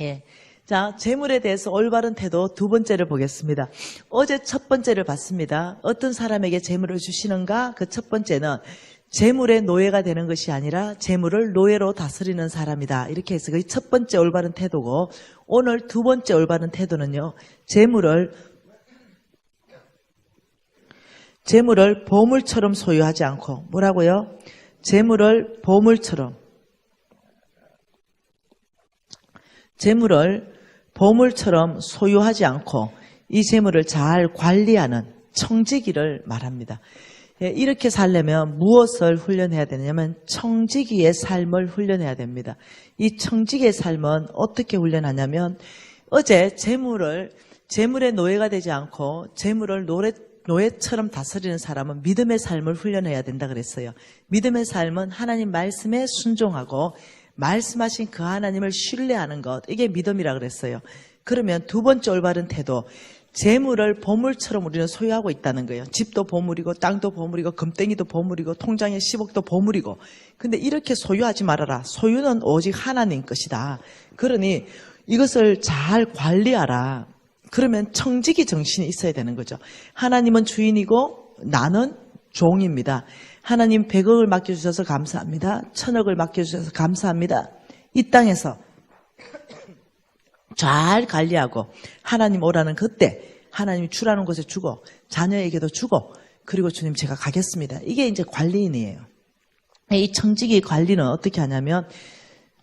예. 자, 재물에 대해서 올바른 태도 두 번째를 보겠습니다. 어제 첫 번째를 봤습니다. 어떤 사람에게 재물을 주시는가? 그 첫 번째는 재물의 노예가 되는 것이 아니라 재물을 노예로 다스리는 사람이다. 이렇게 해서 그 첫 번째 올바른 태도고, 오늘 두 번째 올바른 태도는요, 재물을 보물처럼 소유하지 않고, 뭐라고요? 재물을 보물처럼 소유하지 않고 이 재물을 잘 관리하는 청지기를 말합니다. 이렇게 살려면 무엇을 훈련해야 되냐면 청지기의 삶을 훈련해야 됩니다. 이 청지기의 삶은 어떻게 훈련하냐면, 어제 재물의 노예가 되지 않고 재물을 노예처럼 다스리는 사람은 믿음의 삶을 훈련해야 된다 그랬어요. 믿음의 삶은 하나님 말씀에 순종하고 말씀하신 그 하나님을 신뢰하는 것, 이게 믿음이라 그랬어요. 그러면 두 번째 올바른 태도, 재물을 보물처럼 우리는 소유하고 있다는 거예요. 집도 보물이고 땅도 보물이고 금땡이도 보물이고 통장에 10억도 보물이고. 근데 이렇게 소유하지 말아라. 소유는 오직 하나님 것이다. 그러니 이것을 잘 관리하라. 그러면 청지기 정신이 있어야 되는 거죠. 하나님은 주인이고 나는 종입니다. 하나님 100억을 맡겨주셔서 감사합니다. 1000억을 맡겨주셔서 감사합니다. 이 땅에서 잘 관리하고 하나님 오라는 그때 하나님이 주라는 곳에 주고 자녀에게도 주고, 그리고 주님 제가 가겠습니다. 이게 이제 관리인이에요. 이 청지기 관리는 어떻게 하냐면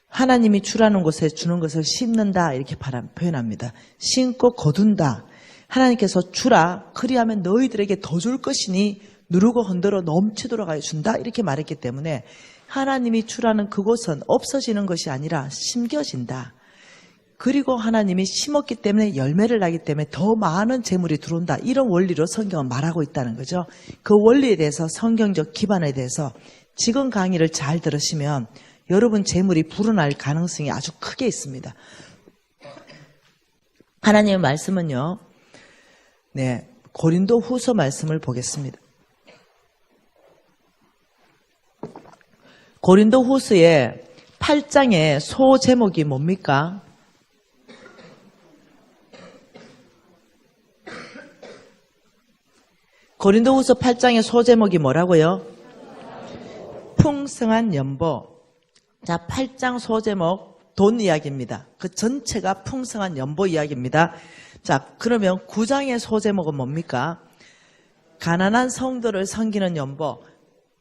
하나님이 주라는 곳에 주는 것을 심는다 이렇게 표현합니다. 심고 거둔다. 하나님께서 주라 그리하면 너희들에게 더 줄 것이니 누르고 흔들어 넘치도록 하여 준다 이렇게 말했기 때문에 하나님이 주라는 그곳은 없어지는 것이 아니라 심겨진다. 그리고 하나님이 심었기 때문에 열매를 나기 때문에 더 많은 재물이 들어온다. 이런 원리로 성경은 말하고 있다는 거죠. 그 원리에 대해서, 성경적 기반에 대해서 지금 강의를 잘 들으시면 여러분 재물이 불어날 가능성이 아주 크게 있습니다. 하나님의 말씀은요, 고린도 후서 말씀을 보겠습니다. 고린도 후서의 8장의 소 제목이 뭡니까? 고린도 후서 8장의 소 제목이 뭐라고요? 풍성한 연보. 자, 8장 소제목 돈 이야기입니다. 그 전체가 풍성한 연보 이야기입니다. 자, 그러면 9장의 소제목은 뭡니까? 가난한 성도를 섬기는 연보.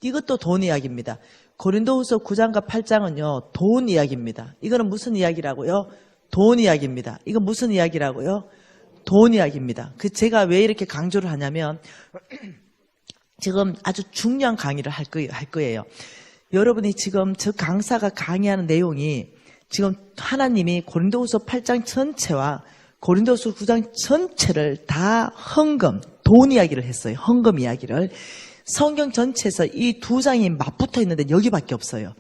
이것도 돈 이야기입니다. 고린도후서 9장과 8장은요, 돈 이야기입니다. 이거는 무슨 이야기라고요? 돈 이야기입니다. 이거 무슨 이야기라고요? 돈 이야기입니다. 제가 왜 이렇게 강조를 하냐면 지금 아주 중요한 강의를 할 거예요. 여러분이 지금 저 강사가 강의하는 내용이 지금 하나님이 고린도후서 8장 전체와 고린도후서 9장 전체를 다 헌금, 돈 이야기를 했어요. 헌금 이야기를. 성경 전체에서 이 두 장이 맞붙어 있는데 여기밖에 없어요.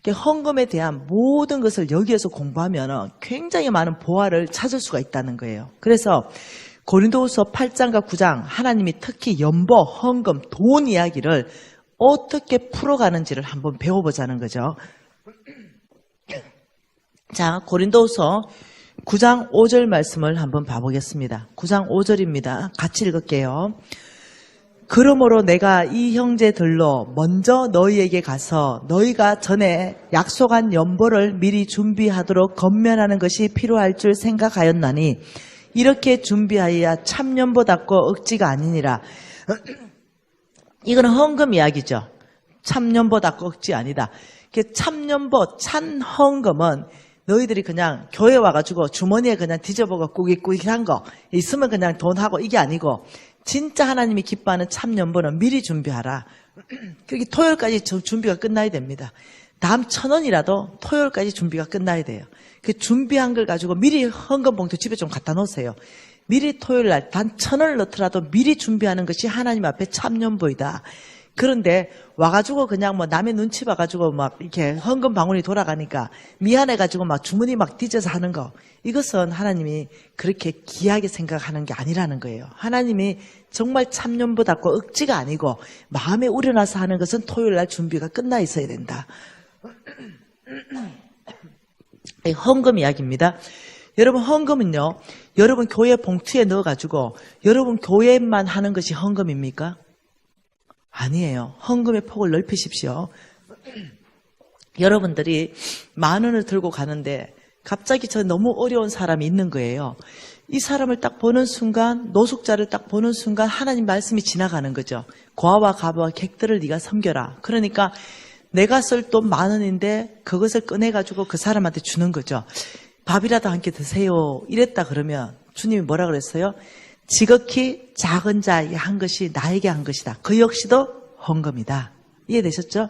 헌금에 대한 모든 것을 여기에서 공부하면 굉장히 많은 보화를 찾을 수가 있다는 거예요. 그래서 고린도후서 8장과 9장 하나님이 특히 연보, 헌금, 돈 이야기를 어떻게 풀어가는지를 한번 배워보자는 거죠. 자, 고린도후서 9장 5절 말씀을 한번 봐보겠습니다. 9장 5절입니다. 같이 읽을게요. 그러므로 내가 이 형제들로 먼저 너희에게 가서 너희가 전에 약속한 연보를 미리 준비하도록 건면하는 것이 필요할 줄 생각하였나니 이렇게 준비하여야 참연보답고 억지가 아니니라. 이거는 헌금 이야기죠. 참연보답고 억지 아니다. 참연보, 찬헌금은 너희들이 그냥 교회 와가지고 주머니에 그냥 뒤져보고 꾸깃꾸깃한 거 있으면 그냥 돈하고 이게 아니고, 진짜 하나님이 기뻐하는 참연보는 미리 준비하라. 그렇게 토요일까지 준비가 끝나야 됩니다. 다음 1,000원이라도 토요일까지 준비가 끝나야 돼요. 그 준비한 걸 가지고 미리 헌금 봉투 집에 좀 갖다 놓으세요. 미리 토요일 날 단 1,000원을 넣더라도 미리 준비하는 것이 하나님 앞에 참연보이다. 그런데 와가지고 그냥 뭐 남의 눈치 봐가지고 막 이렇게 헌금 방울이 돌아가니까 미안해가지고 막 주머니 막 뒤져서 하는 거, 이것은 하나님이 그렇게 귀하게 생각하는 게 아니라는 거예요. 하나님이 정말 참연보답고 억지가 아니고 마음에 우려나서 하는 것은 토요일 날 준비가 끝나 있어야 된다. 헌금 이야기입니다. 여러분 헌금은요, 여러분 교회 봉투에 넣어가지고 여러분 교회만 하는 것이 헌금입니까? 아니에요. 헌금의 폭을 넓히십시오. 여러분들이 10,000원을 들고 가는데 갑자기 저 너무 어려운 사람이 있는 거예요. 이 사람을 딱 보는 순간, 노숙자를 딱 보는 순간 하나님 말씀이 지나가는 거죠. 고아와 가부와 객들을 네가 섬겨라. 그러니까 내가 쓸 돈 10,000원인데 그것을 꺼내가지고 그 사람한테 주는 거죠. 밥이라도 함께 드세요. 이랬다 그러면 주님이 뭐라 그랬어요? 지극히 작은 자에게 한 것이 나에게 한 것이다. 그 역시도 헌금이다. 이해되셨죠?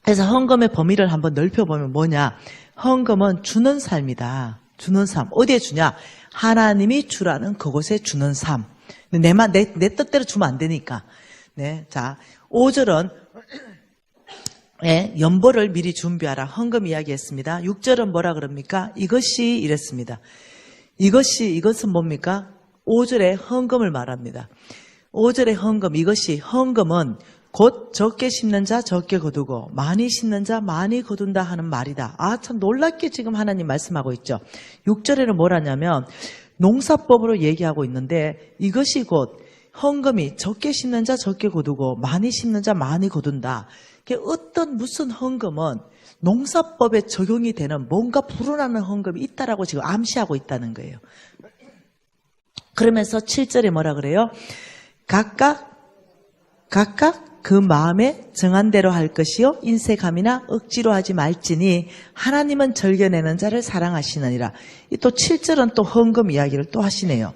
그래서 헌금의 범위를 한번 넓혀보면 뭐냐? 헌금은 주는 삶이다. 주는 삶. 어디에 주냐? 하나님이 주라는 그곳에 주는 삶. 내 뜻대로 주면 안 되니까. 네. 자, 5절은 연보를 미리 준비하라. 헌금 이야기했습니다. 6절은 뭐라 그럽니까? 이것이 이랬습니다. 이것은 뭡니까? 5절에 헌금을 말합니다. 5절의 헌금, 헌금은 곧 적게 심는 자 적게 거두고 많이 심는 자 많이 거둔다 하는 말이다. 아, 참 놀랍게 지금 하나님 말씀하고 있죠. 6절에는 뭐라냐면 농사법으로 얘기하고 있는데 이것이 곧 헌금이 적게 심는 자 적게 거두고 많이 심는 자 많이 거둔다. 무슨 헌금은 농사법에 적용이 되는 뭔가 불어나는 헌금이 있다라고 지금 암시하고 있다는 거예요. 그러면서 7절에 뭐라 그래요? 각각 그 마음에 정한 대로 할 것이요 인색함이나 억지로 하지 말지니 하나님은 절겨내는 자를 사랑하시느니라. 또 7절은 또 헌금 이야기를 또 하시네요.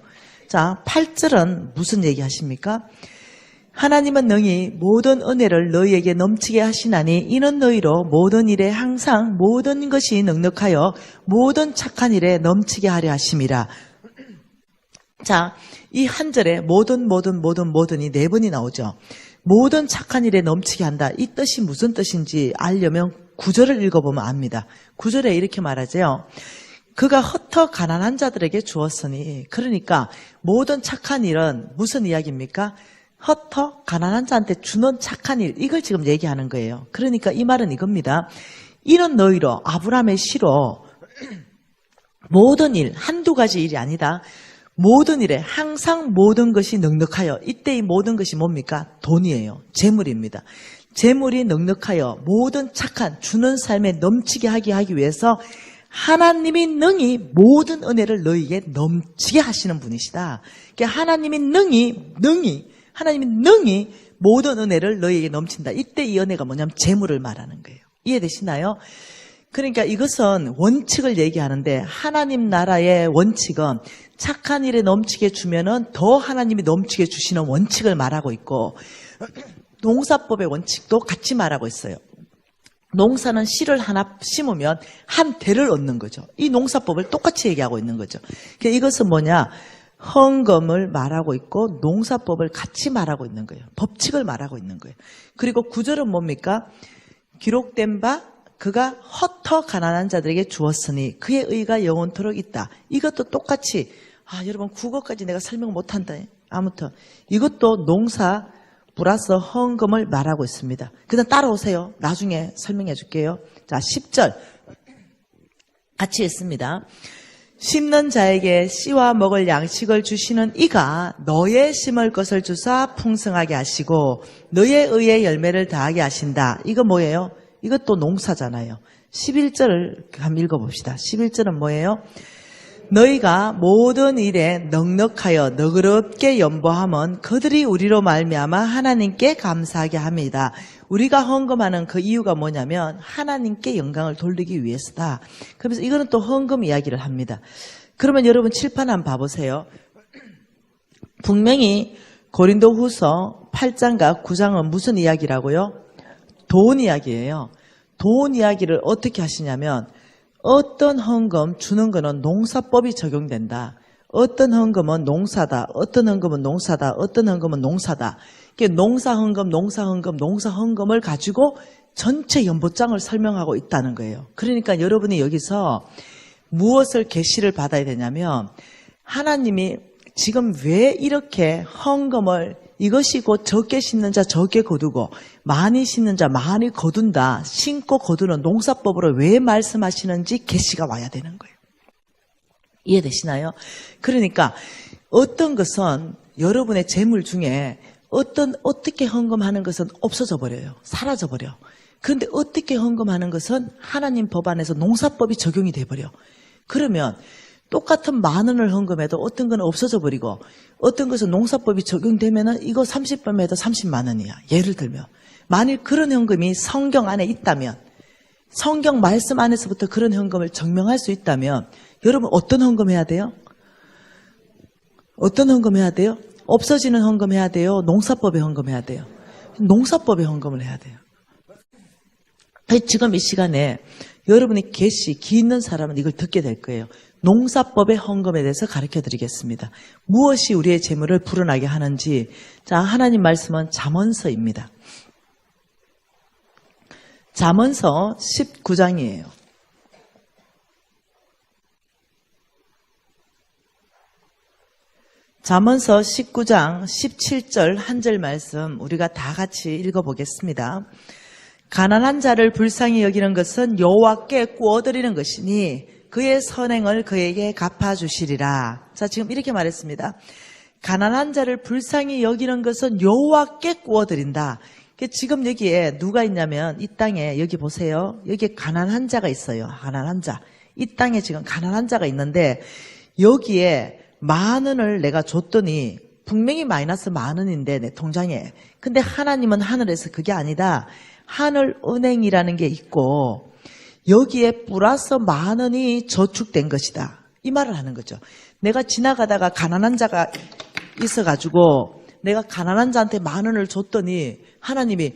자, 8절은 무슨 얘기 하십니까? 하나님은 능히 모든 은혜를 너희에게 넘치게 하시나니 이는 너희로 모든 일에 항상 모든 것이 넉넉하여 모든 착한 일에 넘치게 하려 하심이라. 자, 이 한 절에 모든이 4번이 나오죠. 모든 착한 일에 넘치게 한다. 이 뜻이 무슨 뜻인지 알려면 9절을 읽어보면 압니다. 9절에 이렇게 말하죠. 그가 흩어 가난한 자들에게 주었으니, 그러니까 모든 착한 일은 무슨 이야기입니까? 흩어 가난한 자한테 주는 착한 일, 이걸 지금 얘기하는 거예요. 그러니까 이 말은 이겁니다. 이는 너희로 아브라함의 시로 모든 일, 한두 가지 일이 아니다. 모든 일에 항상 모든 것이 넉넉하여, 이때 이 모든 것이 뭡니까? 돈이에요. 재물입니다. 재물이 넉넉하여 모든 착한 주는 삶에 넘치게 하기 위해서 하나님이 능히 모든 은혜를 너희에게 넘치게 하시는 분이시다. 그러니까 하나님이 능히 모든 은혜를 너희에게 넘친다. 이때 이 은혜가 뭐냐면 재물을 말하는 거예요. 이해되시나요? 그러니까 이것은 원칙을 얘기하는데 하나님 나라의 원칙은 착한 일에 넘치게 주면은 더 하나님이 넘치게 주시는 원칙을 말하고 있고 농사법의 원칙도 같이 말하고 있어요. 농사는 씨를 하나 심으면 한 대를 얻는 거죠. 이 농사법을 똑같이 얘기하고 있는 거죠. 그러니까 이것은 뭐냐? 헌금을 말하고 있고 농사법을 같이 말하고 있는 거예요. 법칙을 말하고 있는 거예요. 그리고 9절은 뭡니까? 기록된 바 그가 헛터 가난한 자들에게 주었으니 그의 의가 영원토록 있다. 이것도 똑같이 여러분 국어까지 내가 설명 못한다. 아무튼 이것도 농사 플러스 헌금을 말하고 있습니다. 그다음 따라오세요. 나중에 설명해 줄게요. 자, 10절 같이 읽습니다. 심는 자에게 씨와 먹을 양식을 주시는 이가 너의 심을 것을 주사 풍성하게 하시고 너의 의의 열매를 다하게 하신다. 이거 뭐예요? 이것도 농사잖아요. 11절을 한번 읽어봅시다. 11절은 뭐예요? 너희가 모든 일에 넉넉하여 너그럽게 연보함은 그들이 우리로 말미암아 하나님께 감사하게 합니다. 우리가 헌금하는 그 이유가 뭐냐면 하나님께 영광을 돌리기 위해서다. 그래서 이거는 또 헌금 이야기를 합니다. 그러면 여러분 칠판 한번 봐보세요. 분명히 고린도후서 8장과 9장은 무슨 이야기라고요? 돈 이야기예요. 돈 이야기를 어떻게 하시냐면 어떤 헌금 주는 거는 농사법이 적용된다. 어떤 헌금은 농사다. 어떤 헌금은 농사다. 어떤 헌금은 농사다. 농사헌금을 가지고 전체 연보장을 설명하고 있다는 거예요. 그러니까 여러분이 여기서 무엇을 계시를 받아야 되냐면 하나님이 지금 왜 이렇게 헌금을 이것이 곧 적게 심는 자 적게 거두고 많이 심는 자 많이 거둔다. 심고 거두는 농사법으로 왜 말씀하시는지 계시가 와야 되는 거예요. 이해되시나요? 그러니까 어떤 것은 여러분의 재물 중에 어떻게 헌금하는 것은 없어져 버려요. 사라져 버려. 그런데 어떻게 헌금하는 것은 하나님 법안에서 농사법이 적용이 돼 버려. 그러면 똑같은 10,000원을 헌금해도 어떤 건 없어져 버리고 어떤 것은 농사법이 적용되면은 이거 30번 해도 30만 원이야. 예를 들면 만일 그런 헌금이 성경 안에 있다면, 성경 말씀 안에서부터 그런 헌금을 증명할 수 있다면 여러분 어떤 헌금 해야 돼요? 어떤 헌금 해야 돼요? 없어지는 헌금 해야 돼요? 농사법에 헌금 해야 돼요? 농사법에 헌금을 해야 돼요. 지금 이 시간에 여러분이 기 있는 사람은 이걸 듣게 될 거예요. 농사법의 헌금에 대해서 가르쳐 드리겠습니다. 무엇이 우리의 재물을 불어나게 하는지. 자, 하나님 말씀은 잠언서입니다. 잠언서 19장이에요. 잠언서 19장 17절 한 절 말씀 우리가 다 같이 읽어보겠습니다. 가난한 자를 불쌍히 여기는 것은 여호와께 구워드리는 것이니 그의 선행을 그에게 갚아주시리라. 자, 지금 이렇게 말했습니다. 가난한 자를 불쌍히 여기는 것은 여호와께 구워드린다. 지금 여기에 누가 있냐면 이 땅에 여기 보세요. 여기에 가난한 자가 있어요. 가난한 자. 이 땅에 지금 가난한 자가 있는데 여기에 10,000원을 내가 줬더니 분명히 마이너스 10,000원인데 내 통장에. 근데 하나님은 하늘에서 그게 아니다. 하늘은행이라는 게 있고 여기에 플러스 10,000원이 저축된 것이다. 이 말을 하는 거죠. 내가 지나가다가 가난한 자가 있어가지고 내가 가난한 자한테 10,000원을 줬더니 하나님이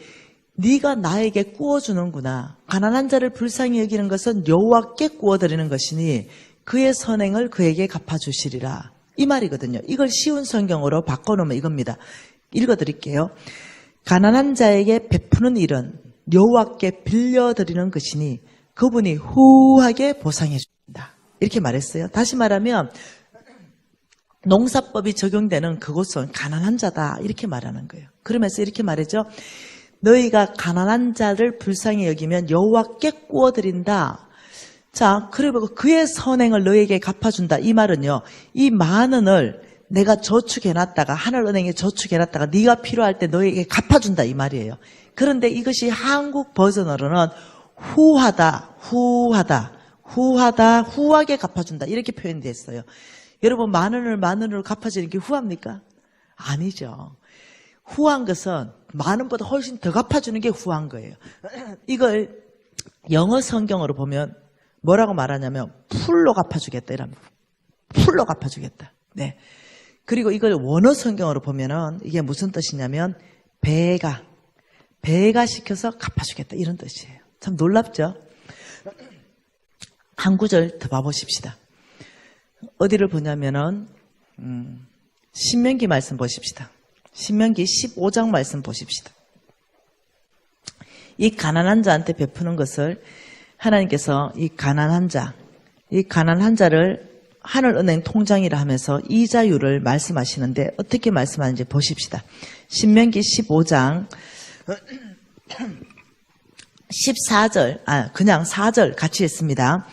네가 나에게 구워주는구나. 가난한 자를 불쌍히 여기는 것은 여호와께 구워드리는 것이니 그의 선행을 그에게 갚아주시리라. 이 말이거든요. 이걸 쉬운 성경으로 바꿔놓으면 이겁니다. 읽어드릴게요. 가난한 자에게 베푸는 일은 여호와께 빌려드리는 것이니 그분이 후하게 보상해 주신다. 이렇게 말했어요. 다시 말하면 농사법이 적용되는 그곳은 가난한 자다. 이렇게 말하는 거예요. 그러면서 이렇게 말하죠. 너희가 가난한 자를 불쌍히 여기면 여호와께 구워드린다. 자, 그리고 그의 선행을 너에게 갚아준다. 이 말은요. 이 10,000원을 내가 저축해놨다가 하늘은행에 저축해놨다가 네가 필요할 때 너에게 갚아준다. 이 말이에요. 그런데 이것이 한국 버전으로는 후하게 갚아준다. 이렇게 표현이 됐어요. 여러분 10,000원을 갚아주는 게 후합니까? 아니죠. 후한 것은 10,000원보다 훨씬 더 갚아주는 게 후한 거예요. 이걸 영어 성경으로 보면 뭐라고 말하냐면 풀로 갚아주겠다 이랍니다. 풀로 갚아주겠다. 네. 그리고 이걸 원어 성경으로 보면은 이게 무슨 뜻이냐면 배가 시켜서 갚아주겠다 이런 뜻이에요. 참 놀랍죠? 한 구절 더 봐보십시다. 어디를 보냐면은 신명기 말씀 보십시다. 신명기 15장 말씀 보십시다. 이 가난한 자한테 베푸는 것을 하나님께서 이 가난한 자를 하늘은행 통장이라 하면서 이자율을 말씀하시는데 어떻게 말씀하는지 보십시다. 신명기 15장 14절, 그냥 4절 같이 했습니다.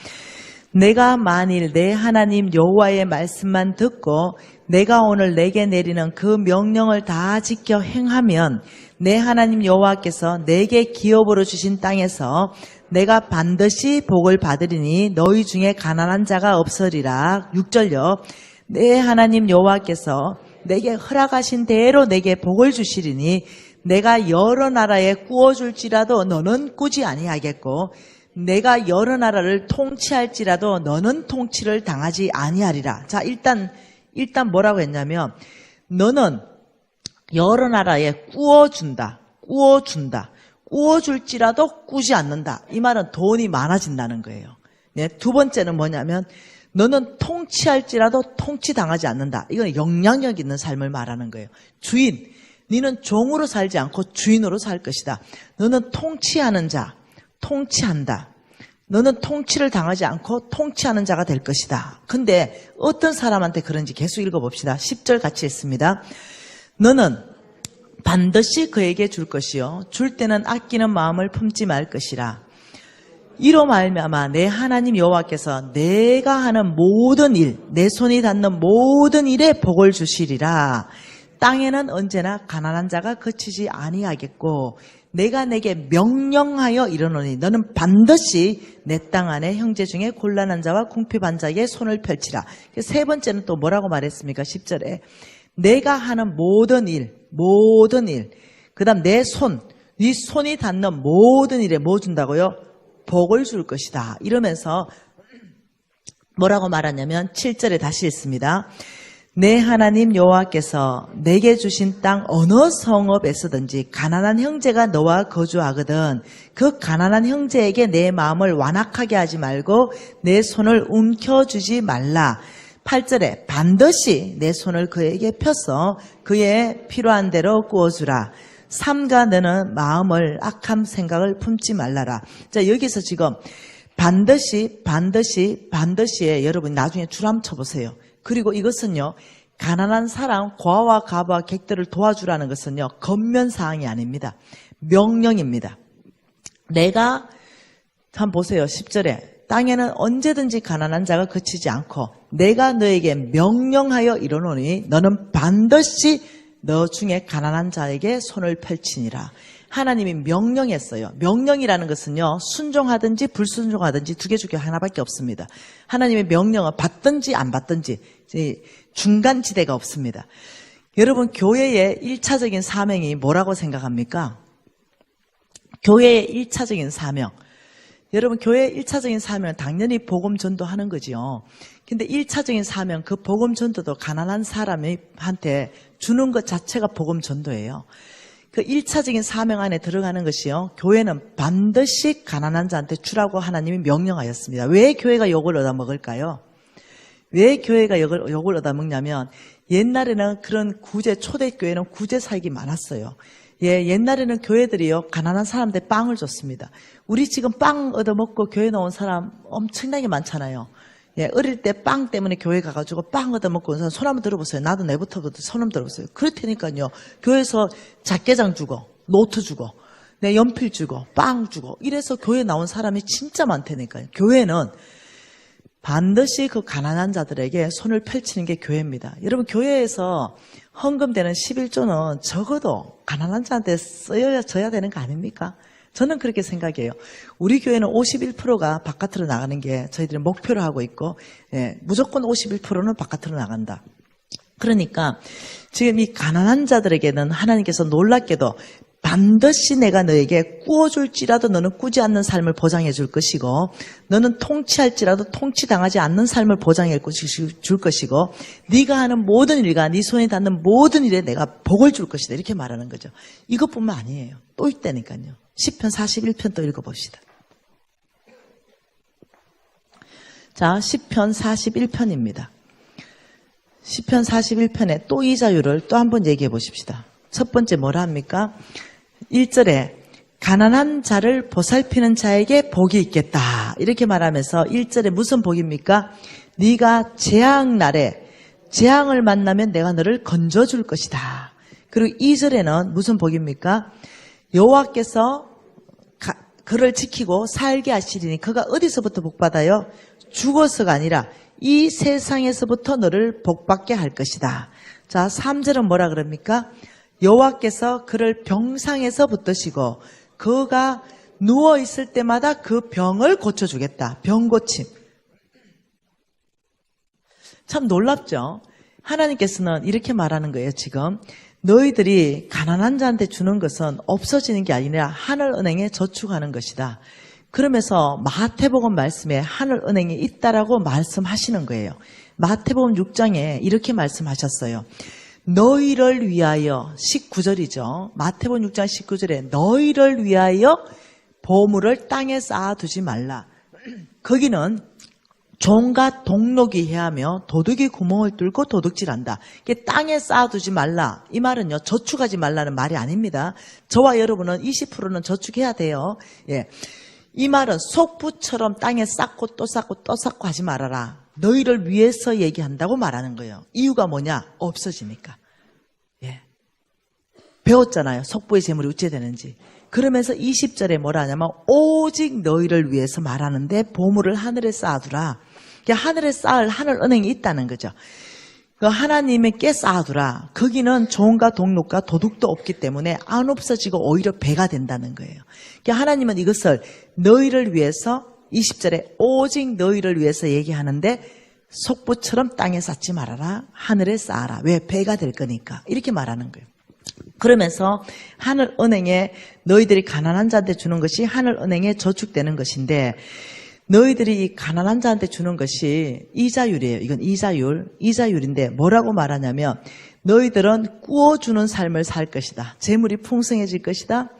내가 만일 내 하나님 여호와의 말씀만 듣고 내가 오늘 내게 내리는 그 명령을 다 지켜 행하면 내 하나님 여호와께서 내게 기업으로 주신 땅에서 내가 반드시 복을 받으리니 너희 중에 가난한 자가 없으리라. 6절요. 내 하나님 여호와께서 내게 허락하신 대로 내게 복을 주시리니 내가 여러 나라에 구워줄지라도 너는 꾸지 아니하겠고 내가 여러 나라를 통치할지라도 너는 통치를 당하지 아니하리라. 자, 일단 뭐라고 했냐면 너는 여러 나라에 구워준다. 구워줄지라도 꾸지 않는다. 이 말은 돈이 많아진다는 거예요. 네, 두 번째는 뭐냐면 너는 통치할지라도 통치당하지 않는다. 이건 영향력 있는 삶을 말하는 거예요. 주인, 너는 종으로 살지 않고 주인으로 살 것이다. 너는 통치하는 자, 통치한다. 너는 통치를 당하지 않고 통치하는 자가 될 것이다. 근데 어떤 사람한테 그런지 계속 읽어봅시다. 10절 같이 했습니다. 너는 반드시 그에게 줄 것이요 줄 때는 아끼는 마음을 품지 말 것이라. 이로 말미암아 내 하나님 여호와께서 내가 하는 모든 일, 내 손이 닿는 모든 일에 복을 주시리라. 땅에는 언제나 가난한 자가 그치지 아니하겠고 내가 내게 명령하여 이르노니 너는 반드시 내 땅 안에 형제 중에 곤란한 자와 궁핍한 자에게 손을 펼치라. 세 번째는 또 뭐라고 말했습니까? 10절에 내가 하는 모든 일, 그 다음 내 손, 네 손이 닿는 모든 일에 뭐 준다고요? 복을 줄 것이다. 이러면서 뭐라고 말하냐면 7절에 다시 읽습니다. 내 하나님 여호와께서 내게 주신 땅 어느 성읍에서든지 가난한 형제가 너와 거주하거든 그 가난한 형제에게 내 마음을 완악하게 하지 말고 내 손을 움켜주지 말라. 8절에 반드시 내 손을 그에게 펴서 그의 필요한 대로 구워주라. 삼가 너는 마음을 악한 생각을 품지 말라라. 자, 여기서 지금 반드시에 여러분 나중에 줄 한번 쳐보세요. 그리고 이것은요, 가난한 사람, 고아와 가부와 객들을 도와주라는 것은요, 권면사항이 아닙니다. 명령입니다. 내가, 한번 보세요. 10절에. 땅에는 언제든지 가난한 자가 그치지 않고 내가 너에게 명령하여 이르노니 너는 반드시 너 중에 가난한 자에게 손을 펼치니라. 하나님이 명령했어요. 명령이라는 것은요, 순종하든지 불순종하든지 두 개 중에 하나밖에 없습니다. 하나님의 명령은 받든지 안 받든지 중간지대가 없습니다. 여러분, 교회의 1차적인 사명이 뭐라고 생각합니까? 교회의 1차적인 사명. 여러분, 교회의 1차적인 사명은 당연히 복음 전도하는 거지요. 근데 1차적인 사명, 그 복음 전도도 가난한 사람한테 주는 것 자체가 복음 전도예요. 그 1차적인 사명 안에 들어가는 것이요. 교회는 반드시 가난한 자한테 주라고 하나님이 명령하였습니다. 왜 교회가 욕을 얻어먹을까요? 왜 교회가 욕을 얻어먹냐면 옛날에는 그런 초대교회는 구제 사역이 많았어요. 예, 옛날에는 교회들이요, 가난한 사람한테 빵을 줬습니다. 우리 지금 빵 얻어먹고 교회 나온 사람 엄청나게 많잖아요. 예, 어릴 때 빵 때문에 교회 가가지고 빵 얻어먹고 온 사람 손 한번 들어보세요. 나도 내부터부터 손 한번 들어보세요. 그렇다니까요. 교회에서 작게장 주고, 노트 주고, 내 연필 주고, 빵 주고, 이래서 교회 나온 사람이 진짜 많다니까요. 교회는 반드시 그 가난한 자들에게 손을 펼치는 게 교회입니다. 여러분, 교회에서 헌금되는 11조는 적어도 가난한 자한테 써야 되는 거 아닙니까? 저는 그렇게 생각해요. 우리 교회는 51%가 바깥으로 나가는 게 저희들이 목표로 하고 있고, 예, 무조건 51%는 바깥으로 나간다. 그러니까 지금 이 가난한 자들에게는 하나님께서 놀랍게도 반드시 내가 너에게 꾸어줄지라도 너는 꾸지 않는 삶을 보장해 줄 것이고, 너는 통치할지라도 통치당하지 않는 삶을 보장해 줄 것이고, 네가 하는 모든 일과 네 손에 닿는 모든 일에 내가 복을 줄 것이다. 이렇게 말하는 거죠. 이것뿐만 아니에요. 또 있다니까요. 시편 41편 또 읽어봅시다. 자, 시편 41편입니다. 시편 41편에 또 이 자유를 또 한번 얘기해 보십시다. 첫 번째 뭐라 합니까? 1절에 가난한 자를 보살피는 자에게 복이 있겠다. 이렇게 말하면서 1절에 무슨 복입니까? 네가 재앙날에 재앙을 만나면 내가 너를 건져줄 것이다. 그리고 2절에는 무슨 복입니까? 여호와께서 그를 지키고 살게 하시리니 그가 어디서부터 복받아요? 죽어서가 아니라 이 세상에서부터 너를 복받게 할 것이다. 자, 3절은 뭐라 그럽니까? 여호와께서 그를 병상에서 붙드시고 그가 누워있을 때마다 그 병을 고쳐주겠다. 병고침. 참 놀랍죠? 하나님께서는 이렇게 말하는 거예요, 지금. 너희들이 가난한 자한테 주는 것은 없어지는 게 아니라 하늘은행에 저축하는 것이다. 그러면서 마태복음 말씀에 하늘은행이 있다라고 말씀하시는 거예요. 마태복음 6장에 이렇게 말씀하셨어요. 너희를 위하여 19절이죠. 마태복음 6장 19절에 너희를 위하여 보물을 땅에 쌓아두지 말라. 거기는 종과 동록이 해하며 도둑이 구멍을 뚫고 도둑질한다. 이게 땅에 쌓아두지 말라. 이 말은요, 저축하지 말라는 말이 아닙니다. 저와 여러분은 20%는 저축해야 돼요. 예. 이 말은 속부처럼 땅에 쌓고 또 쌓고 또 쌓고 하지 말아라. 너희를 위해서 얘기한다고 말하는 거예요. 이유가 뭐냐? 없어지니까. 예. 배웠잖아요. 속부의 재물이 어찌 되는지. 그러면서 20절에 뭐라 하냐면 오직 너희를 위해서 말하는데 보물을 하늘에 쌓아두라. 하늘에 쌓을 하늘은행이 있다는 거죠. 그 하나님께 쌓아두라. 거기는 종과 동록과 도둑도 없기 때문에 안 없어지고 오히려 배가 된다는 거예요. 하나님은 이것을 너희를 위해서 20절에 오직 너희를 위해서 얘기하는데 속부처럼 땅에 쌓지 말아라. 하늘에 쌓아라. 왜? 배가 될 거니까. 이렇게 말하는 거예요. 그러면서 하늘은행에 너희들이 가난한 자한테 주는 것이 하늘은행에 저축되는 것인데 너희들이 이 가난한 자한테 주는 것이 이자율이에요. 이건 이자율인데 뭐라고 말하냐면 너희들은 꾸어주는 삶을 살 것이다. 재물이 풍성해질 것이다.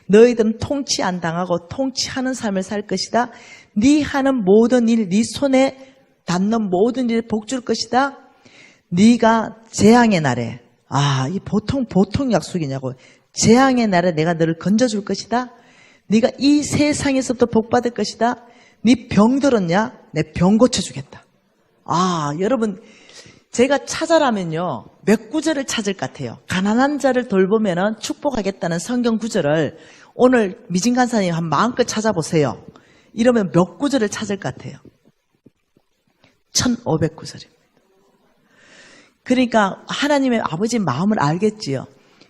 너희들은 통치 안 당하고 통치하는 삶을 살 것이다. 네 하는 모든 일, 네 손에 닿는 모든 일에 복 줄 것이다. 네가 재앙의 날에 이 보통 약속이냐고. 재앙의 날에 내가 너를 건져줄 것이다. 네가 이 세상에서부터 복 받을 것이다. 네 병 들었냐? 내 병 고쳐주겠다. 여러분 제가 찾아라면요 몇 구절을 찾을 것 같아요. 가난한 자를 돌보면 축복하겠다는 성경 구절을 오늘 미진 간사님 한 마음껏 찾아보세요. 이러면 몇 구절을 찾을 것 같아요. 1500구절입니다. 그러니까 하나님의 아버지 마음을 알겠지요.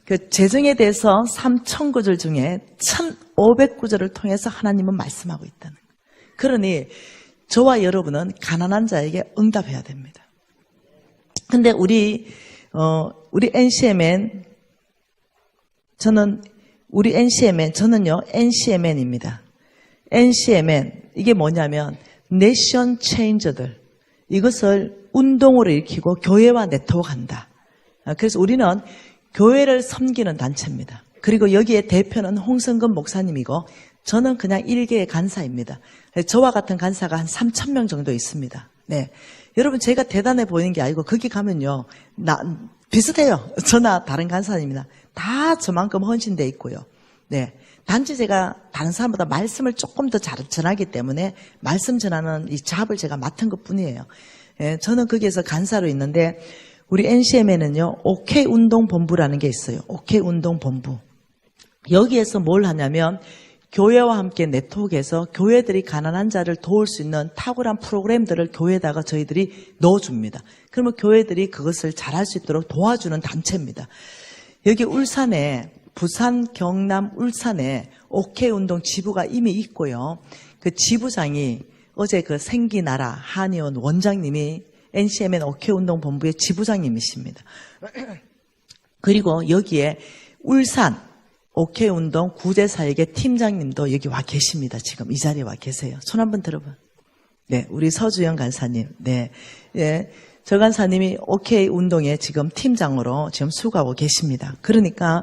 그 재정에 대해서 3000구절 중에 1500구절을 통해서 하나님은 말씀하고 있다는 거예요. 그러니 저와 여러분은 가난한 자에게 응답해야 됩니다. 근데 우리 NCMN 저는요 NCMN입니다. NCMN 이게 뭐냐면 내션 체인저들 이것을 운동으로 일으키고 교회와 네트워크한다. 그래서 우리는 교회를 섬기는 단체입니다. 그리고 여기에 대표는 홍성근 목사님이고 저는 그냥 일개의 간사입니다. 저와 같은 간사가 한 3000명 정도 있습니다. 네, 여러분 제가 대단해 보이는 게 아니고 거기 가면요 비슷해요. 저나 다른 간사입니다. 다 저만큼 헌신돼 있고요. 네, 단지 제가 다른 사람보다 말씀을 조금 더 잘 전하기 때문에 말씀 전하는 이 잡을 제가 맡은 것뿐이에요. 예, 저는 거기에서 간사로 있는데 우리 NCM에는요 OK 운동본부라는 게 있어요. OK 운동본부. 여기에서 뭘 하냐면 교회와 함께 네트워크해서 교회들이 가난한 자를 도울 수 있는 탁월한 프로그램들을 교회에다가 저희들이 넣어줍니다. 그러면 교회들이 그것을 잘할 수 있도록 도와주는 단체입니다. 여기 울산에 부산, 경남, 울산에 OK 운동 지부가 이미 있고요. 그 지부장이 어제 그 생기나라 한의원 원장님이 NCMN OK 운동 본부의 지부장님이십니다. 그리고 여기에 울산 OK 운동 구제사역의 팀장님도 여기 와 계십니다. 지금 이 자리에 와 계세요. 손 한번 들어봐. 네, 우리 서주영 간사님. 네, 예, 저 간사님이 OK 운동의 지금 팀장으로 지금 수고하고 계십니다. 그러니까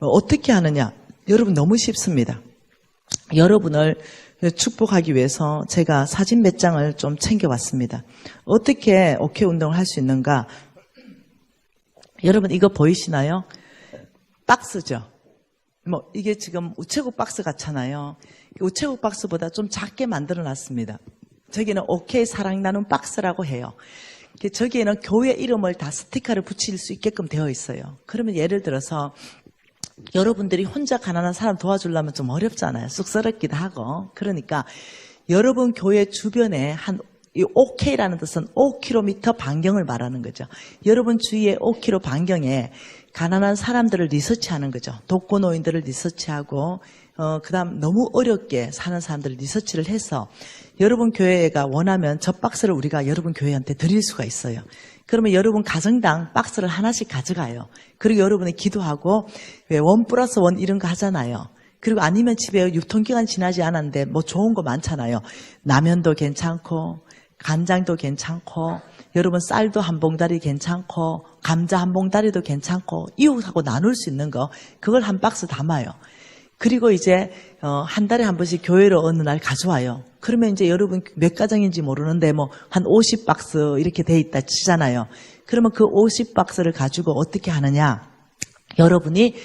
어떻게 하느냐? 여러분 너무 쉽습니다. 여러분을 축복하기 위해서 제가 사진 몇 장을 좀 챙겨왔습니다. 어떻게 OK 운동을 할 수 있는가? 여러분 이거 보이시나요? 박스죠. 이게 지금 우체국 박스 같잖아요. 우체국 박스보다 좀 작게 만들어 놨습니다. 저기는 OK 사랑 나눔 박스라고 해요. 저기에는 교회 이름을 다 스티커를 붙일 수 있게끔 되어 있어요. 그러면 예를 들어서 여러분들이 혼자 가난한 사람 도와주려면 좀 어렵잖아요. 쑥스럽기도 하고. 그러니까 여러분 교회 주변에 이 OK라는 뜻은 5km 반경을 말하는 거죠. 여러분 주위에 5km 반경에 가난한 사람들을 리서치하는 거죠. 독거노인들을 리서치하고 그다음 너무 어렵게 사는 사람들을 리서치를 해서 여러분 교회가 원하면 저 박스를 우리가 여러분 교회한테 드릴 수가 있어요. 그러면 여러분 가정당 박스를 하나씩 가져가요. 그리고 여러분이 기도하고 왜 1+1 이런 거 하잖아요. 그리고 아니면 집에 유통기간 지나지 않았는데 뭐 좋은 거 많잖아요. 라면도 괜찮고 간장도 괜찮고 여러분 쌀도 한 봉다리 괜찮고 감자 한 봉다리도 괜찮고 이웃하고 나눌 수 있는 거 그걸 한 박스 담아요. 그리고 이제 한 달에 한 번씩 교회로 어느 날 가져와요. 그러면 이제 여러분 몇 가정인지 모르는데 뭐 한 50박스 이렇게 돼 있다 치잖아요. 그러면 그 50박스를 가지고 어떻게 하느냐? 여러분이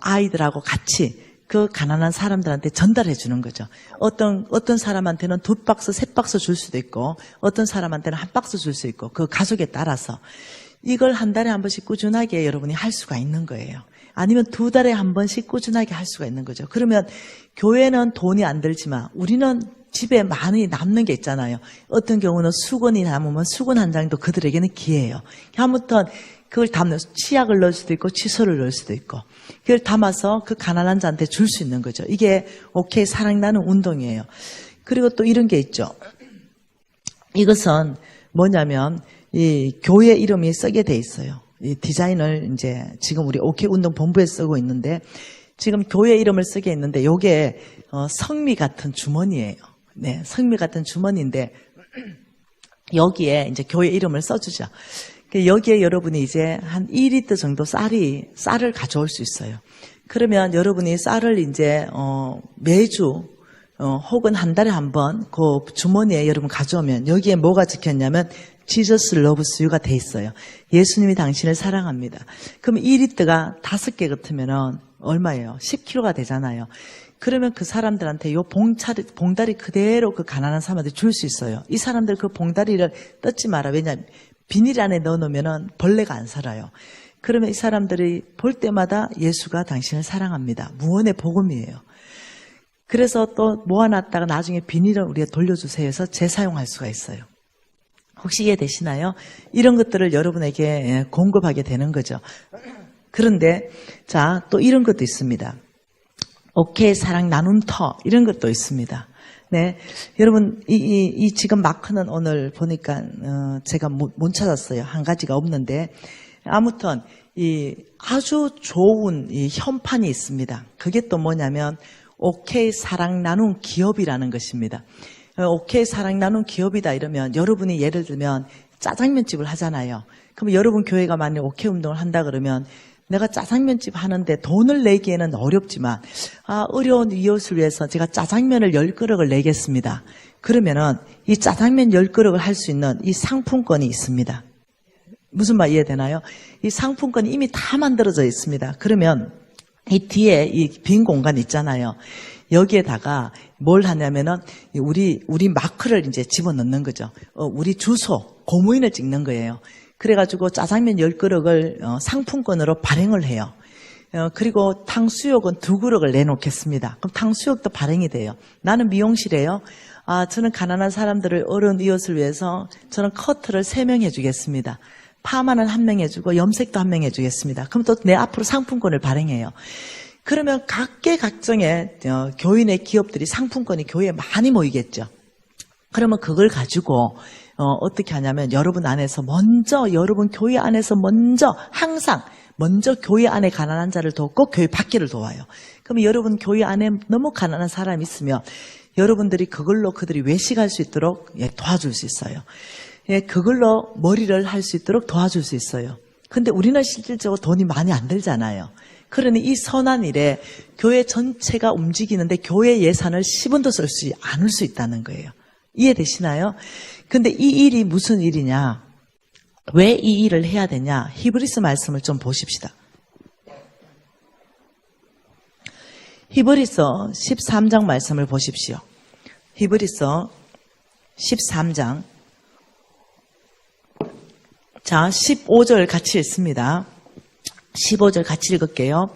아이들하고 같이 그 가난한 사람들한테 전달해 주는 거죠. 어떤 사람한테는 2박스, 3박스 줄 수도 있고 어떤 사람한테는 1박스 줄 수 있고 그 가족에 따라서 이걸 한 달에 한 번씩 꾸준하게 여러분이 할 수가 있는 거예요. 아니면 2달에 한 번씩 꾸준하게 할 수가 있는 거죠. 그러면 교회는 돈이 안 들지만 우리는 집에 많이 남는 게 있잖아요. 어떤 경우는 수건이 남으면 수건 한 장도 그들에게는 기회예요. 아무튼 그걸 담는, 치약을 넣을 수도 있고 칫솔을 넣을 수도 있고 그걸 담아서 그 가난한 자한테 줄 수 있는 거죠. 이게 오케이 사랑 나눔 운동이에요. 그리고 또 이런 게 있죠. 이것은 뭐냐면 이 교회 이름이 쓰게 돼 있어요. 이 디자인을 이제 지금 우리 오케이 운동 본부에 쓰고 있는데 지금 교회 이름을 쓰게 있는데 요게 성미 같은 주머니예요. 네, 성미 같은 주머니인데 여기에 이제 교회 이름을 써주죠. 여기에 여러분이 이제 한 2리터 정도 쌀을 가져올 수 있어요. 그러면 여러분이 쌀을 이제 매주 혹은 한 달에 한 번 그 주머니에 여러분 가져오면 여기에 뭐가 적혔냐면 Jesus loves you가 돼 있어요. 예수님이 당신을 사랑합니다. 그럼 2리터가 5개 같으면은 얼마예요? 10kg가 되잖아요. 그러면 그 사람들한테 요 봉다리 그대로 그 가난한 사람한테 줄 수 있어요. 이 사람들 그 봉다리를 뜯지 마라. 왜냐하면 비닐 안에 넣어놓으면 벌레가 안 살아요. 그러면 이 사람들이 볼 때마다 예수가 당신을 사랑합니다. 무언의 복음이에요. 그래서 또 모아놨다가 나중에 비닐을 우리가 돌려주세요 해서 재사용할 수가 있어요. 혹시 이해되시나요? 이런 것들을 여러분에게 공급하게 되는 거죠. 그런데 자, 또 이런 것도 있습니다. 오케이 사랑 나눔터 이런 것도 있습니다. 네, 여러분 이 지금 마크는 오늘 보니까 제가 못 찾았어요. 한 가지가 없는데 아무튼 이 아주 좋은 이 현판이 있습니다. 그게 또 뭐냐면 오케이 사랑 나눔 기업이라는 것입니다. 오케이 사랑 나눔 기업이다 이러면 여러분이 예를 들면 짜장면집을 하잖아요. 그럼 여러분 교회가 만약 오케이 운동을 한다 그러면 내가 짜장면집 하는데 돈을 내기에는 어렵지만 어려운 이웃을 위해서 제가 짜장면을 10그릇을 내겠습니다. 그러면은 이 짜장면 10그릇을 할 수 있는 이 상품권이 있습니다. 무슨 말 이해되나요? 이 상품권이 이미 다 만들어져 있습니다. 그러면 이 뒤에 이 빈 공간 있잖아요. 여기에다가 뭘 하냐면은 우리 마크를 이제 집어넣는 거죠. 우리 주소, 고무인을 찍는 거예요. 그래가지고 짜장면 10그릇을 상품권으로 발행을 해요. 그리고 탕수육은 2그릇을 내놓겠습니다. 그럼 탕수육도 발행이 돼요. 나는 미용실이에요. 저는 가난한 사람들을 어려운 이웃을 위해서 저는 커트를 3명 해주겠습니다. 파마는 1명 해주고 염색도 1명 해주겠습니다. 그럼 또 내 앞으로 상품권을 발행해요. 그러면 각계각종의 교인의 기업들이 상품권이 교회에 많이 모이겠죠. 그러면 그걸 가지고 어떻게 하냐면 여러분 안에서 여러분 교회 안에서 항상 먼저 교회 안에 가난한 자를 돕고 교회 밖에를 도와요. 그러면 여러분 교회 안에 너무 가난한 사람이 있으면 여러분들이 그걸로 그들이 외식할 수 있도록 도와줄 수 있어요. 그걸로 머리를 할 수 있도록 도와줄 수 있어요. 근데 우리는 실질적으로 돈이 많이 안 들잖아요. 그러니 이 선한 일에 교회 전체가 움직이는데 교회 예산을 10원도 쓸 수 않을 수 있다는 거예요. 이해되시나요? 근데 이 일이 무슨 일이냐? 왜 이 일을 해야 되냐? 히브리서 말씀을 좀 보십시다. 히브리서 13장 말씀을 보십시오. 히브리서 13장. 자, 15절 같이 읽습니다. 15절 같이 읽을게요.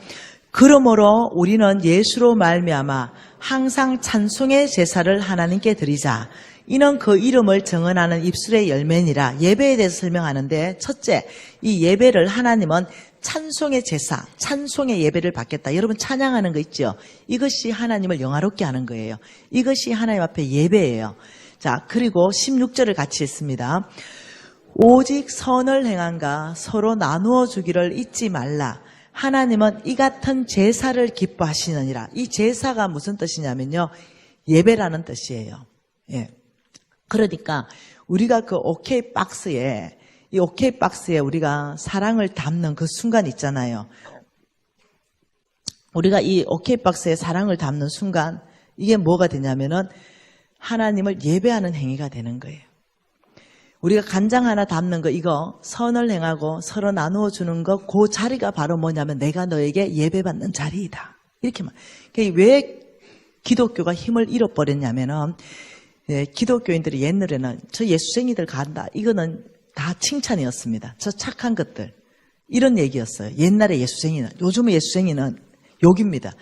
그러므로 우리는 예수로 말미암아 항상 찬송의 제사를 하나님께 드리자. 이는 그 이름을 정언하는 입술의 열매니라. 예배에 대해서 설명하는데 첫째, 이 예배를 하나님은 찬송의 제사, 찬송의 예배를 받겠다. 여러분 찬양하는 거 있죠? 이것이 하나님을 영화롭게 하는 거예요. 이것이 하나님 앞에 예배예요. 자, 그리고 16절을 같이 읽습니다. 오직 선을 행한가 서로 나누어 주기를 잊지 말라. 하나님은 이 같은 제사를 기뻐하시느니라. 이 제사가 무슨 뜻이냐면요, 예배라는 뜻이에요. 예. 그러니까 우리가 그 오케이 박스에 우리가 사랑을 담는 그 순간 있잖아요. 우리가 이 오케이 박스에 사랑을 담는 순간 이게 뭐가 되냐면은 하나님을 예배하는 행위가 되는 거예요. 우리가 간장 하나 담는 거 이거 선을 행하고 서로 나누어 주는 거 그 자리가 바로 뭐냐면 내가 너에게 예배받는 자리이다. 이렇게 말. 왜 기독교가 힘을 잃어버렸냐면은 기독교인들이 옛날에는 저 예수쟁이들 간다. 이거는 다 칭찬이었습니다. 저 착한 것들. 이런 얘기였어요. 옛날에 예수쟁이는, 요즘의 예수쟁이는 욕입니다.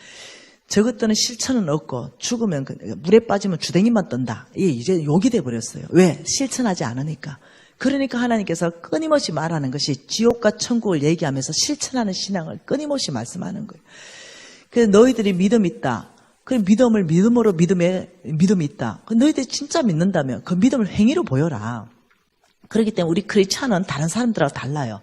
저것들은 실천은 없고 죽으면 물에 빠지면 주댕이만 떤다. 이게 이제 욕이 돼버렸어요. 왜? 실천하지 않으니까. 그러니까 하나님께서 끊임없이 말하는 것이 지옥과 천국을 얘기하면서 실천하는 신앙을 끊임없이 말씀하는 거예요. 그래서 너희들이 믿음 있다. 그 믿음을 믿음으로 믿음이 있다. 너희들이 진짜 믿는다면 그 믿음을 행위로 보여라. 그렇기 때문에 우리 크리스찬은 다른 사람들하고 달라요.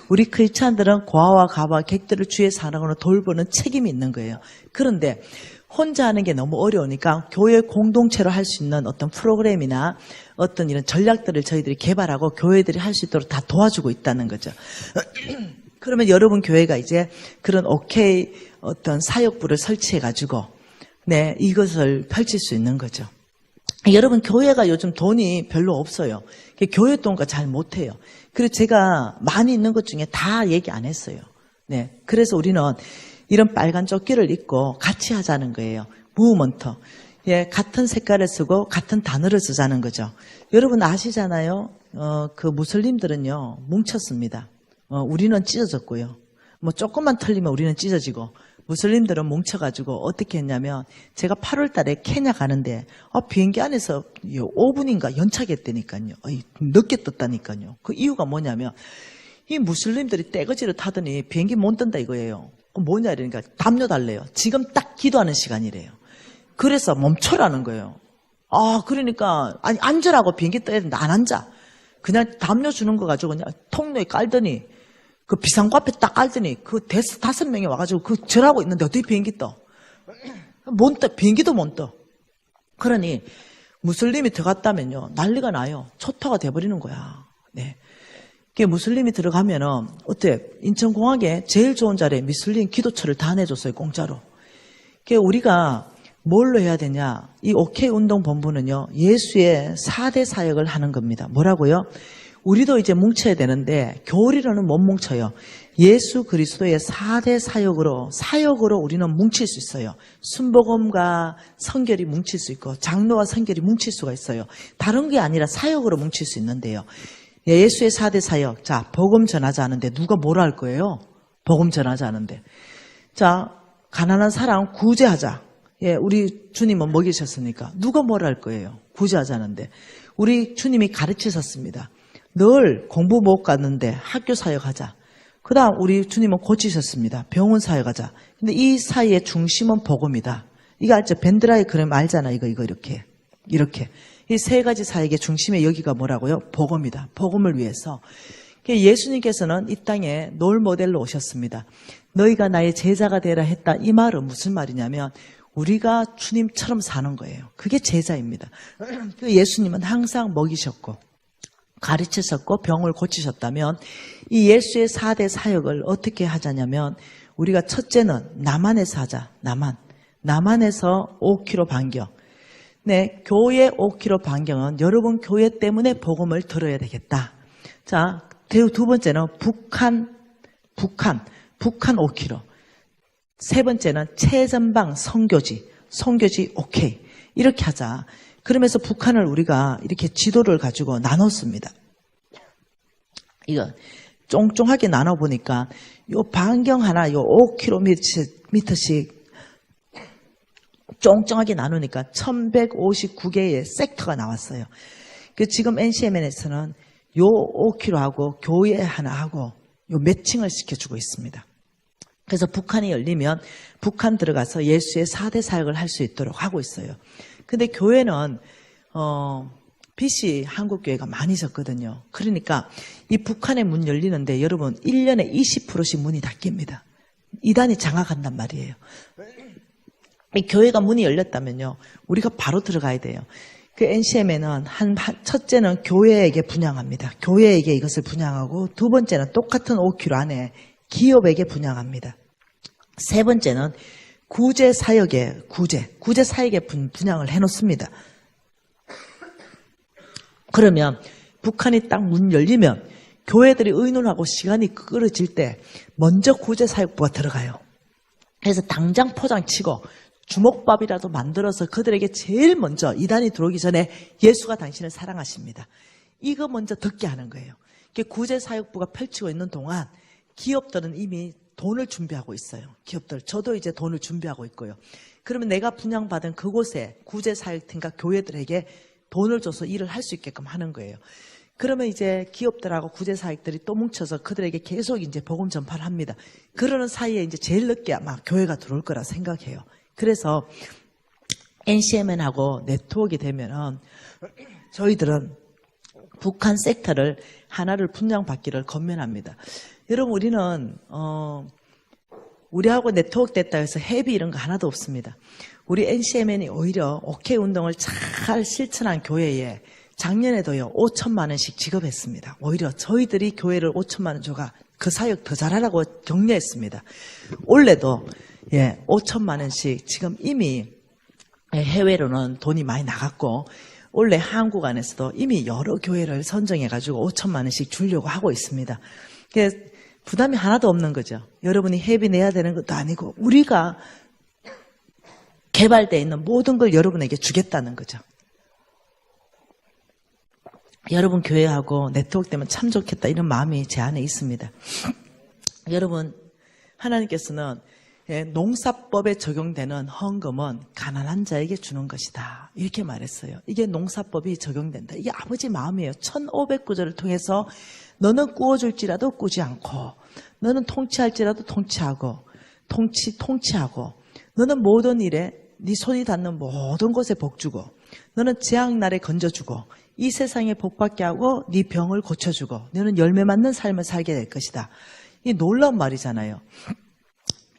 우리 크리스찬들은 고아와 가와 객들을 주의 사랑으로 돌보는 책임이 있는 거예요. 그런데 혼자 하는 게 너무 어려우니까 교회 공동체로 할 수 있는 어떤 프로그램이나 어떤 이런 전략들을 저희들이 개발하고 교회들이 할 수 있도록 다 도와주고 있다는 거죠. 그러면 여러분 교회가 이제 그런 OK 어떤 사역부를 설치해가지고 네, 이것을 펼칠 수 있는 거죠. 여러분 교회가 요즘 돈이 별로 없어요. 교회 돈과 잘 못해요. 그리고 제가 많이 있는 것 중에 다 얘기 안 했어요. 네, 그래서 우리는 이런 빨간 조끼를 입고 같이 하자는 거예요. 무브먼트. 예, 같은 색깔을 쓰고 같은 단어를 쓰자는 거죠. 여러분 아시잖아요. 그 무슬림들은요 뭉쳤습니다. 우리는 찢어졌고요. 뭐 조금만 틀리면 우리는 찢어지고. 무슬림들은 뭉쳐가지고 어떻게 했냐면 제가 8월 달에 케냐 가는데 비행기 안에서 5분인가 연착했다니까요. 늦게 떴다니까요. 그 이유가 뭐냐면 이 무슬림들이 떼거지를 타더니 비행기 못 뜬다 이거예요. 뭐냐 이러니까 담요 달래요. 지금 딱 기도하는 시간이래요. 그래서 멈춰라는 거예요. 그러니까 아니 앉으라고 비행기 떠야 된다. 안 앉아. 그냥 담요 주는 거 가지고 그냥 통로에 깔더니 그 비상구 앞에 딱 깔더니 그 5명이 와가지고 그 절하고 있는데 어떻게 비행기 떠? 못 떠. 비행기도 못 떠. 그러니 무슬림이 들어갔다면요 난리가 나요. 초토가 돼버리는 거야. 네. 무슬림이 들어가면은 어때? 인천공항에 제일 좋은 자리에 무슬림 기도처를 다 내줬어요. 공짜로. 우리가 뭘로 해야 되냐? 이 OK 운동본부는요 예수의 4대 사역을 하는 겁니다. 뭐라고요? 우리도 이제 뭉쳐야 되는데 교리로는 못 뭉쳐요. 예수 그리스도의 4대 사역으로 우리는 뭉칠 수 있어요. 순복음과 성결이 뭉칠 수 있고 장로와 성결이 뭉칠 수가 있어요. 다른 게 아니라 사역으로 뭉칠 수 있는데요. 예수의 4대 사역. 자, 복음 전하자 하는데 누가 뭐라 할 거예요? 복음 전하자 하는데. 자, 가난한 사람 구제하자. 예, 우리 주님은 먹이셨으니까 누가 뭐라 할 거예요? 구제하자는데. 우리 주님이 가르치셨습니다. 늘 공부 못 갔는데 학교 사역하자. 그 다음 우리 주님은 고치셨습니다. 병원 사역하자. 근데 이 사이의 중심은 복음이다. 이거 알죠? 밴드라이 그럼 알잖아. 이거 이렇게. 이 세 가지 사역의 중심에 여기가 뭐라고요? 복음이다. 복음을 위해서. 예수님께서는 이 땅에 롤 모델로 오셨습니다. 너희가 나의 제자가 되라 했다. 이 말은 무슨 말이냐면 우리가 주님처럼 사는 거예요. 그게 제자입니다. 예수님은 항상 먹이셨고 가르치셨고 병을 고치셨다면 이 예수의 4대 사역을 어떻게 하자냐면 우리가 첫째는 남한에서 하자. 남한에서 5km 반경. 네, 교회 5km 반경은 여러분 교회 때문에 복음을 들어야 되겠다. 자, 두 번째는 북한 5km. 세 번째는 최전방 선교지 오케이. 이렇게 하자. 그러면서 북한을 우리가 이렇게 지도를 가지고 나눴습니다. 이거 쫑쫑하게 나눠보니까 요 반경 하나, 요 5km씩 쫑쫑하게 나누니까 1159개의 섹터가 나왔어요. 지금 NCMN에서는 요 5km하고 교회 하나 하고 요 매칭을 시켜주고 있습니다. 그래서 북한이 열리면 북한 들어가서 예수의 4대 사역을 할 수 있도록 하고 있어요. 근데 교회는 BC 한국교회가 많이 졌거든요. 그러니까 이 북한의 문 열리는데 여러분 1년에 20%씩 문이 닫힙니다. 이단이 장악한단 말이에요. 이 교회가 문이 열렸다면요 우리가 바로 들어가야 돼요. 그 NCM에는 첫째는 교회에게 분양합니다. 교회에게 이것을 분양하고 두 번째는 똑같은 5km 안에 기업에게 분양합니다. 세 번째는 구제 사역에 분양을 해놓습니다. 그러면 북한이 딱 문 열리면 교회들이 의논하고 시간이 끌어질 때 먼저 구제 사역부가 들어가요. 그래서 당장 포장치고 주먹밥이라도 만들어서 그들에게 제일 먼저 이단이 들어오기 전에 예수가 당신을 사랑하십니다. 이거 먼저 듣게 하는 거예요. 구제 사역부가 펼치고 있는 동안 기업들은 이미 돈을 준비하고 있어요. 기업들. 저도 이제 돈을 준비하고 있고요. 그러면 내가 분양받은 그곳에 구제사역팀과 교회들에게 돈을 줘서 일을 할 수 있게끔 하는 거예요. 그러면 이제 기업들하고 구제사역들이 또 뭉쳐서 그들에게 계속 이제 복음 전파를 합니다. 그러는 사이에 이제 제일 늦게 아마 교회가 들어올 거라 생각해요. 그래서 NCMN하고 네트워크가 되면은 저희들은 북한 섹터를 하나를 분양받기를 건면합니다. 여러분, 우리는 우리하고 네트워크 됐다 해서 회비 이런 거 하나도 없습니다. 우리 NCMN이 오히려 OK 운동을 잘 실천한 교회에 작년에도요 5천만 원씩 지급했습니다. 오히려 저희들이 교회를 5천만 원 줘가 그 사역 더 잘하라고 격려했습니다. 올해도 5천만 원씩 지금 이미 해외로는 돈이 많이 나갔고 원래 한국 안에서도 이미 여러 교회를 선정해가지고 5천만 원씩 주려고 하고 있습니다. 부담이 하나도 없는 거죠. 여러분이 회비 내야 되는 것도 아니고 우리가 개발되어 있는 모든 걸 여러분에게 주겠다는 거죠. 여러분 교회하고 네트워크 되면 참 좋겠다 이런 마음이 제 안에 있습니다. 여러분, 하나님께서는 농사법에 적용되는 헌금은 가난한 자에게 주는 것이다 이렇게 말했어요. 이게 농사법이 적용된다. 이게 아버지 마음이에요. 1500구절을 통해서 너는 꾸어줄지라도 꾸지 않고 너는 통치할지라도 통치하고 너는 모든 일에 네 손이 닿는 모든 곳에 복 주고 너는 재앙날에 건져주고 이 세상에 복받게 하고 네 병을 고쳐주고 너는 열매 맺는 삶을 살게 될 것이다. 이 놀라운 말이잖아요.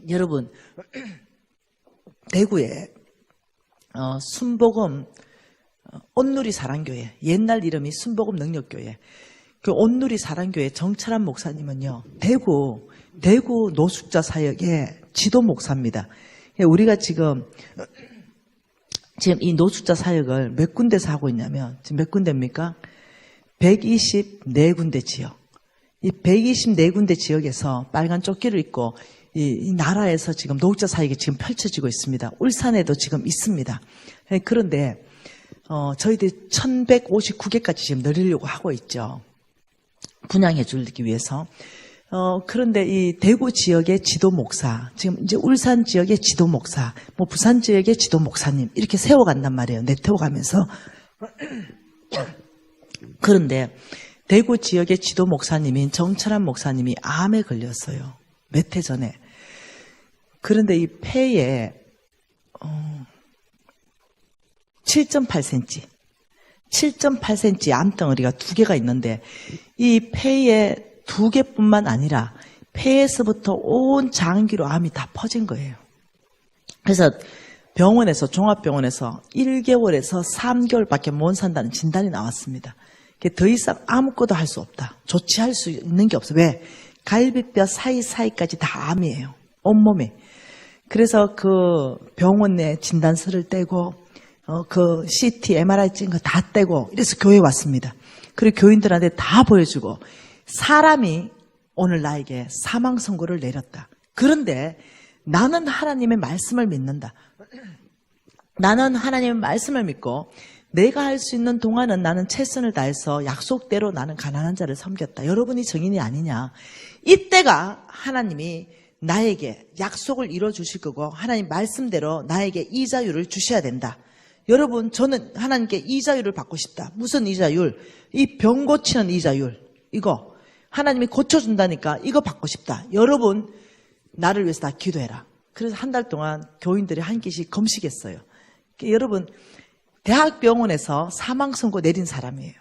여러분, 대구에 순복음 온누리 사랑교회, 옛날 이름이 순복음 능력교회, 그 온누리 사랑교회 정철한 목사님은요 대구 노숙자 사역의 지도 목사입니다. 우리가 지금 이 노숙자 사역을 몇 군데서 하고 있냐면 지금 몇 군데입니까? 124군데 지역. 이 124군데 지역에서 빨간 조끼를 입고 이 나라에서 지금 노숙자 사역이 지금 펼쳐지고 있습니다. 울산에도 지금 있습니다. 그런데 저희들이 1159개까지 지금 늘리려고 하고 있죠. 분양해 주기 위해서. 그런데 이 대구 지역의 지도 목사, 지금 이제 울산 지역의 지도 목사, 뭐 부산 지역의 지도 목사님 이렇게 세워간단 말이에요. 네트워크 하면서. 그런데 대구 지역의 지도 목사님인 정철한 목사님이 암에 걸렸어요. 몇 해 전에. 그런데 이 폐에 7.8cm 암덩어리가 2개가 있는데 이 폐에 2개뿐만 아니라 폐에서부터 온 장기로 암이 다 퍼진 거예요. 그래서 병원에서 종합병원에서 1개월에서 3개월밖에 못 산다는 진단이 나왔습니다. 더 이상 아무것도 할 수 없다. 조치할 수 있는 게 없어. 왜? 갈비뼈 사이사이까지 다 암이에요. 온몸에. 그래서 그 병원 내 진단서를 떼고 그 CT, MRI 찍은 거 다 떼고 이래서 교회에 왔습니다. 그리고 교인들한테 다 보여주고 사람이 오늘 나에게 사망 선고를 내렸다. 그런데 나는 하나님의 말씀을 믿는다. 나는 하나님의 말씀을 믿고 내가 할 수 있는 동안은 나는 최선을 다해서 약속대로 나는 가난한 자를 섬겼다. 여러분이 증인이 아니냐. 이때가 하나님이 나에게 약속을 이뤄주실 거고 하나님 말씀대로 나에게 이자율을 주셔야 된다. 여러분, 저는 하나님께 이자율을 받고 싶다. 무슨 이자율? 이 병 고치는 이자율. 이거 하나님이 고쳐준다니까 이거 받고 싶다. 여러분, 나를 위해서 다 기도해라. 그래서 한 달 동안 교인들이 한 끼씩 금식했어요. 여러분, 대학병원에서 사망 선고 내린 사람이에요.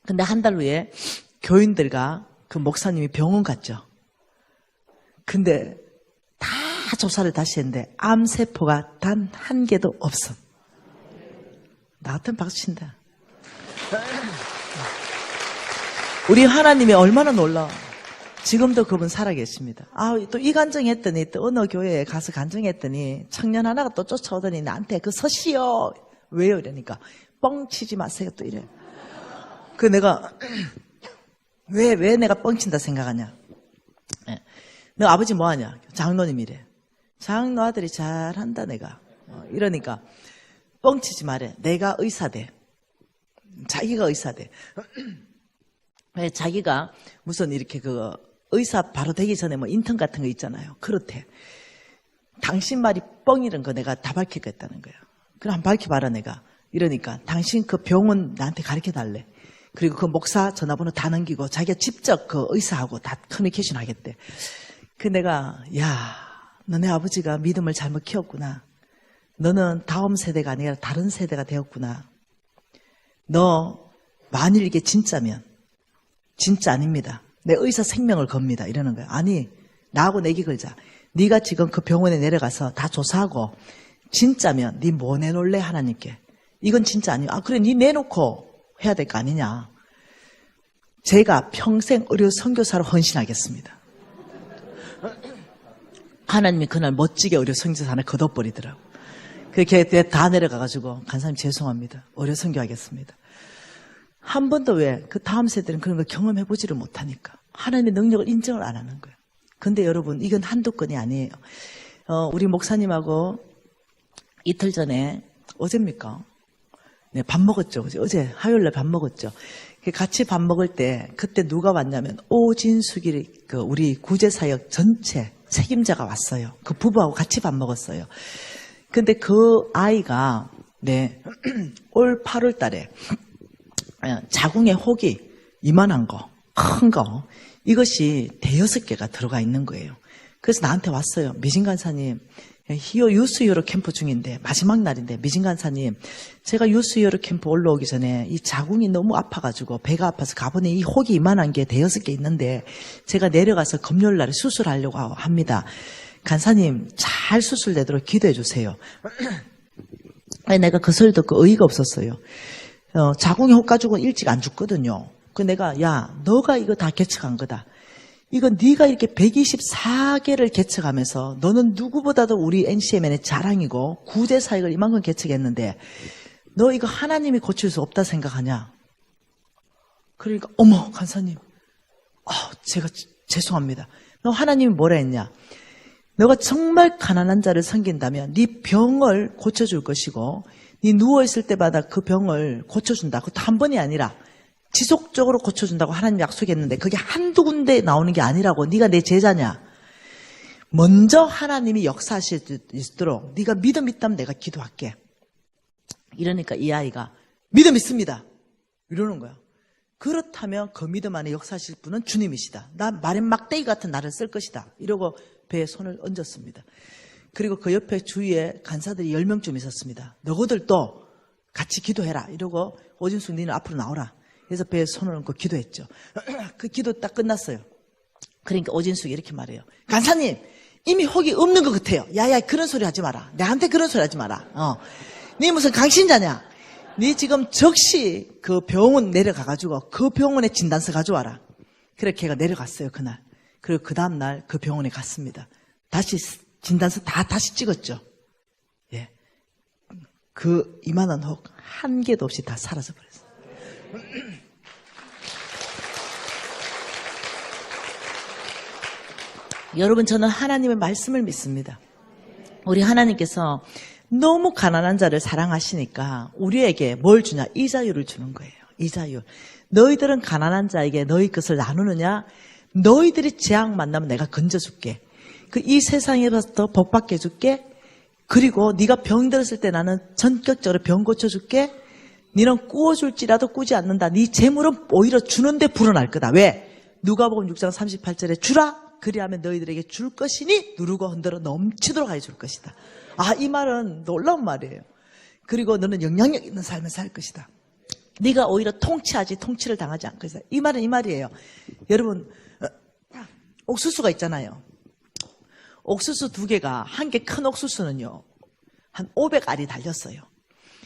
근데 한 달 후에 교인들과 그 목사님이 병원 갔죠. 근데 다 조사를 다시 했는데 암세포가 단 한 개도 없어. 나 같으면 박수 친다. 우리 하나님이 얼마나 놀라. 지금도 그분 살아계십니다. 또 이 간증했더니 또 어느 교회에 가서 간증했더니 청년 하나가 또 쫓아오더니 나한테 그 서시요. 왜요? 이러니까 뻥치지 마세요. 또 이래. 그 내가 왜 내가 뻥친다 생각하냐. 너 아버지 뭐하냐? 장로님이래. 장로 아들이 잘한다 내가. 이러니까 뻥치지 말해. 내가 의사대. 자기가 의사대. 자기가 무슨 이렇게 의사 바로 되기 전에 뭐 인턴 같은 거 있잖아요. 그렇대. 당신 말이 뻥이란 거 내가 다 밝히겠다는 거야. 그럼 한번 밝혀봐라 내가. 이러니까 당신 그 병원 나한테 가르쳐달래. 그리고 그 목사 전화번호 다 넘기고 자기가 직접 그 의사하고 다 커뮤니케이션 하겠대. 그 내가 야 너네 아버지가 믿음을 잘못 키웠구나. 너는 다음 세대가 아니라 다른 세대가 되었구나. 너 만일 이게 진짜면 진짜 아닙니다. 내 의사 생명을 겁니다. 이러는 거야. 아니 나하고 내기 걸자. 네가 지금 그 병원에 내려가서 다 조사하고 진짜면 네 뭐 내놓을래 하나님께. 이건 진짜 아니야. 아 그래 네 내놓고 해야 될 거 아니냐. 제가 평생 의료 선교사로 헌신하겠습니다. 하나님이 그날 멋지게 의료 선교사 하나 걷어버리더라고. 그렇게 다 내려가가지고 간사님 죄송합니다. 의료 선교하겠습니다. 한 번도 왜 그 다음 세대는 그런 걸 경험해보지를 못하니까 하나님의 능력을 인정을 안 하는 거예요. 근데 여러분 이건 한두 건이 아니에요. 우리 목사님하고 이틀 전에 어제입니까? 네, 밥 먹었죠. 어제 화요일날 밥 먹었죠. 같이 밥 먹을 때 그때 누가 왔냐면 오진숙이 그 우리 구제사역 전체 책임자가 왔어요. 그 부부하고 같이 밥 먹었어요. 근데 그 아이가 네, 올 8월 달에 자궁의 혹이 이만한 거, 큰 거, 이것이 대여섯 개가 들어가 있는 거예요. 그래서 나한테 왔어요. 미진 간사님, 히어 유스히어로 캠프 중인데 마지막 날인데 미진 간사님, 제가 유스히어로 캠프 올라오기 전에 이 자궁이 너무 아파가지고 배가 아파서 가보니 이 혹이 이만한 게 대여섯 개 있는데 제가 내려가서 금요일 날에 수술하려고 합니다. 간사님 잘 수술되도록 기도해 주세요. 내가 그 소리 듣고 의의가 없었어요. 자궁의 혹 가지고는 일찍 안 죽거든요. 그 내가 야 너가 이거 다 개척한 거다. 이거 네가 이렇게 124개를 개척하면서 너는 누구보다도 우리 NCMN의 자랑이고 구제사역을 이만큼 개척했는데 너 이거 하나님이 고칠 수 없다 생각하냐? 그러니까 어머 간사님 제가 죄송합니다. 너 하나님이 뭐라 했냐? 너가 정말 가난한 자를 섬긴다면 네 병을 고쳐줄 것이고 네 누워있을 때마다 그 병을 고쳐준다. 그것도 한 번이 아니라 지속적으로 고쳐준다고 하나님 약속했는데 그게 한두 군데 나오는 게 아니라고. 네가 내 제자냐? 먼저 하나님이 역사하실 수 있도록 네가 믿음 있다면 내가 기도할게. 이러니까 이 아이가 믿음 있습니다. 이러는 거야. 그렇다면 그 믿음 안에 역사하실 분은 주님이시다. 나 마련 막대기 같은 나를 쓸 것이다. 이러고 배에 손을 얹었습니다. 그리고 그 옆에 주위에 간사들이 10명쯤 있었습니다. 너희들도 같이 기도해라. 이러고 오진숙 니는 앞으로 나오라. 그래서 배에 손을 얹고 기도했죠. 그 기도 딱 끝났어요. 그러니까 오진숙이 이렇게 말해요. 간사님 이미 혹이 없는 것 같아요. 야야 그런 소리 하지 마라. 내한테 그런 소리 하지 마라. 네 무슨 강신자냐. 네 지금 즉시 그 병원 내려가가지고 그 병원에 진단서 가져와라. 그렇게 걔가 내려갔어요 그날. 그리고 그 다음날 그 병원에 갔습니다. 다시 진단서 다시 찍었죠. 예, 그 이만한 혹 한 개도 없이 다 사라져 버렸어요. 여러분 저는 하나님의 말씀을 믿습니다. 우리 하나님께서 너무 가난한 자를 사랑하시니까 우리에게 뭘 주냐? 이 자유를 주는 거예요. 이 자유. 너희들은 가난한 자에게 너희 것을 나누느냐? 너희들이 재앙 만나면 내가 건져줄게. 이 세상에서 복받게 해줄게. 그리고 네가 병 들었을 때 나는 전격적으로 병 고쳐줄게. 너는 꾸어줄지라도 꾸지 않는다. 네 재물은 오히려 주는데 불어날 거다. 왜? 누가복음 6장 38절에 주라. 그리하면 너희들에게 줄 것이니 누르고 흔들어 넘치도록 하여 줄 것이다. 이 말은 놀라운 말이에요. 그리고 너는 영향력 있는 삶을 살 것이다. 네가 오히려 통치하지 통치를 당하지 않을 것이다. 이 말은 이 말이에요. 여러분 옥수수가 있잖아요. 옥수수 2개가 한 개 큰 옥수수는요 한 500알이 달렸어요.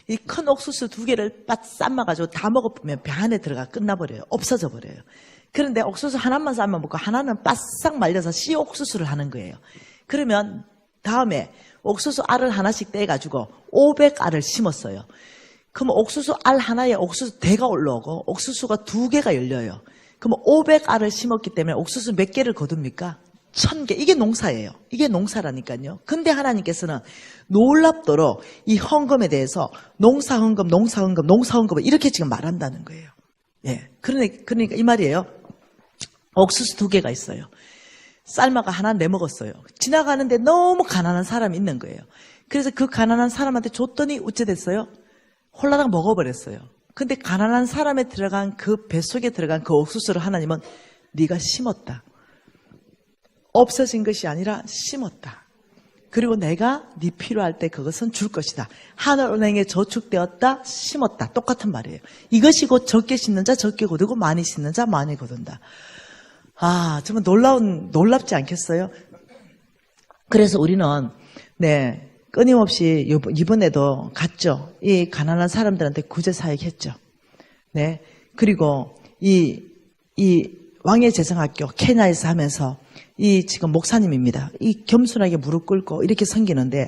이 큰 옥수수 2개를 빡 삶아가지고 다 먹어보면 배 안에 들어가 끝나버려요. 없어져 버려요. 그런데 옥수수 하나만 삶아 먹고 하나는 바싹 말려서 씨 옥수수를 하는 거예요. 그러면 다음에 옥수수 알을 하나씩 떼가지고 500알을 심었어요. 그럼 옥수수 알 하나에 옥수수 대가 올라오고 옥수수가 2개가 열려요. 그럼 500알을 심었기 때문에 옥수수 몇 개를 거둡니까? 1000개. 이게 농사예요. 이게 농사라니까요. 근데 하나님께서는 놀랍도록 이 헌금에 대해서 농사헌금, 농사헌금, 농사헌금을 이렇게 지금 말한다는 거예요. 예. 그러니까 이 말이에요. 옥수수 2개가 있어요. 쌀마가 하나 내먹었어요. 지나가는데 너무 가난한 사람이 있는 거예요. 그래서 그 가난한 사람한테 줬더니 어째 됐어요? 홀라당 먹어버렸어요. 근데 가난한 사람에 들어간 그 뱃속에 들어간 그 옥수수를 하나님은 네가 심었다. 없어진 것이 아니라 심었다. 그리고 내가 네 필요할 때 그것은 줄 것이다. 하늘은행에 저축되었다. 심었다. 똑같은 말이에요. 이것이 곧 적게 심는 자 적게 거두고 많이 심는 자 많이 거둔다. 아, 정말 놀랍지 않겠어요? 그래서 우리는 끊임없이 이번에도 갔죠. 이 가난한 사람들한테 구제사역 했죠. 네. 그리고 이 왕의 재정학교 케냐에서 하면서 이 지금 목사님입니다. 이 겸손하게 무릎 꿇고 이렇게 섬기는데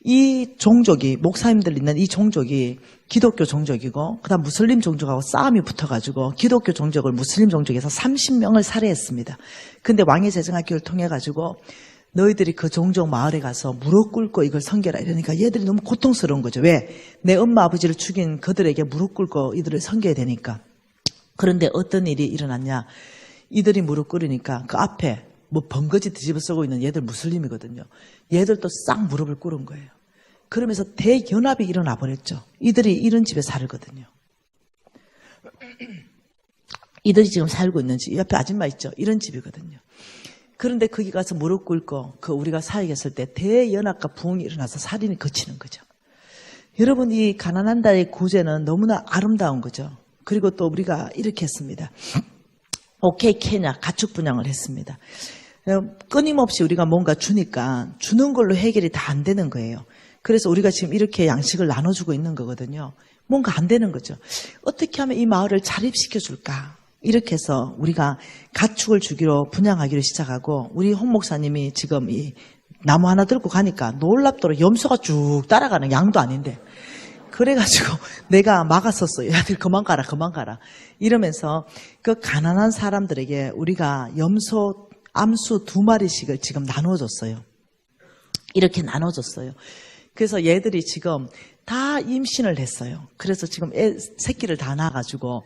이 종족이 목사님들 있는 이 종족이 기독교 종족이고 그다음 무슬림 종족하고 싸움이 붙어가지고 기독교 종족을 무슬림 종족에서 30명을 살해했습니다. 근데 왕의 재정학교를 통해 가지고 너희들이 그 종족 마을에 가서 무릎 꿇고 이걸 섬겨라 이러니까 얘들이 너무 고통스러운 거죠. 왜? 내 엄마 아버지를 죽인 그들에게 무릎 꿇고 이들을 섬겨야 되니까. 그런데 어떤 일이 일어났냐? 이들이 무릎 꿇으니까 그 앞에 뭐 번거지 뒤집어 쓰고 있는 얘들 무슬림이거든요. 얘들도 싹 무릎을 꿇은 거예요. 그러면서 대연합이 일어나 버렸죠. 이들이 이런 집에 살거든요. 이들이 지금 살고 있는 집, 옆에 아줌마 있죠. 이런 집이거든요. 그런데 거기 가서 무릎 꿇고 우리가 사역했을 때 대연합과 부흥이 일어나서 살인이 그치는 거죠. 여러분, 이 가난한 자의 구제는 너무나 아름다운 거죠. 그리고 또 우리가 이렇게 했습니다. 오케이 케냐 가축 분양을 했습니다. 끊임없이 우리가 뭔가 주니까 주는 걸로 해결이 다 안 되는 거예요. 그래서 우리가 지금 이렇게 양식을 나눠주고 있는 거거든요. 뭔가 안 되는 거죠. 어떻게 하면 이 마을을 자립시켜 줄까? 이렇게 해서 우리가 가축을 주기로 분양하기로 시작하고 우리 홍 목사님이 지금 이 나무 하나 들고 가니까 놀랍도록 염소가 쭉 따라가는 양도 아닌데 그래가지고 내가 막았었어요. 야들 그만 가라 그만 가라 이러면서 그 가난한 사람들에게 우리가 염소 암수 2마리씩을 지금 나눠줬어요. 이렇게 나눠줬어요. 그래서 얘들이 지금 다 임신을 했어요. 그래서 지금 새끼를 다 낳아가지고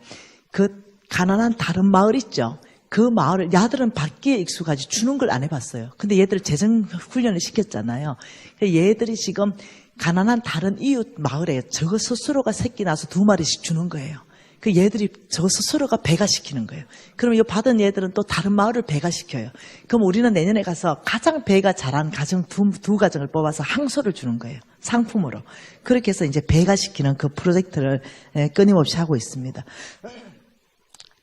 그 가난한 다른 마을 있죠. 그 마을을 야들은 받기에 익숙하지 주는 걸 안 해봤어요. 근데 얘들 재정 훈련을 시켰잖아요. 얘들이 지금 가난한 다른 이웃 마을에 저거 스스로가 새끼 낳아서 2마리씩 주는 거예요. 그 얘들이 저 스스로가 배가시키는 거예요. 그럼 이 받은 얘들은 또 다른 마을을 배가시켜요. 그럼 우리는 내년에 가서 가장 배가 잘한 가정 두 가정을 뽑아서 항소를 주는 거예요. 상품으로. 그렇게 해서 이제 배가시키는 그 프로젝트를 끊임없이 하고 있습니다.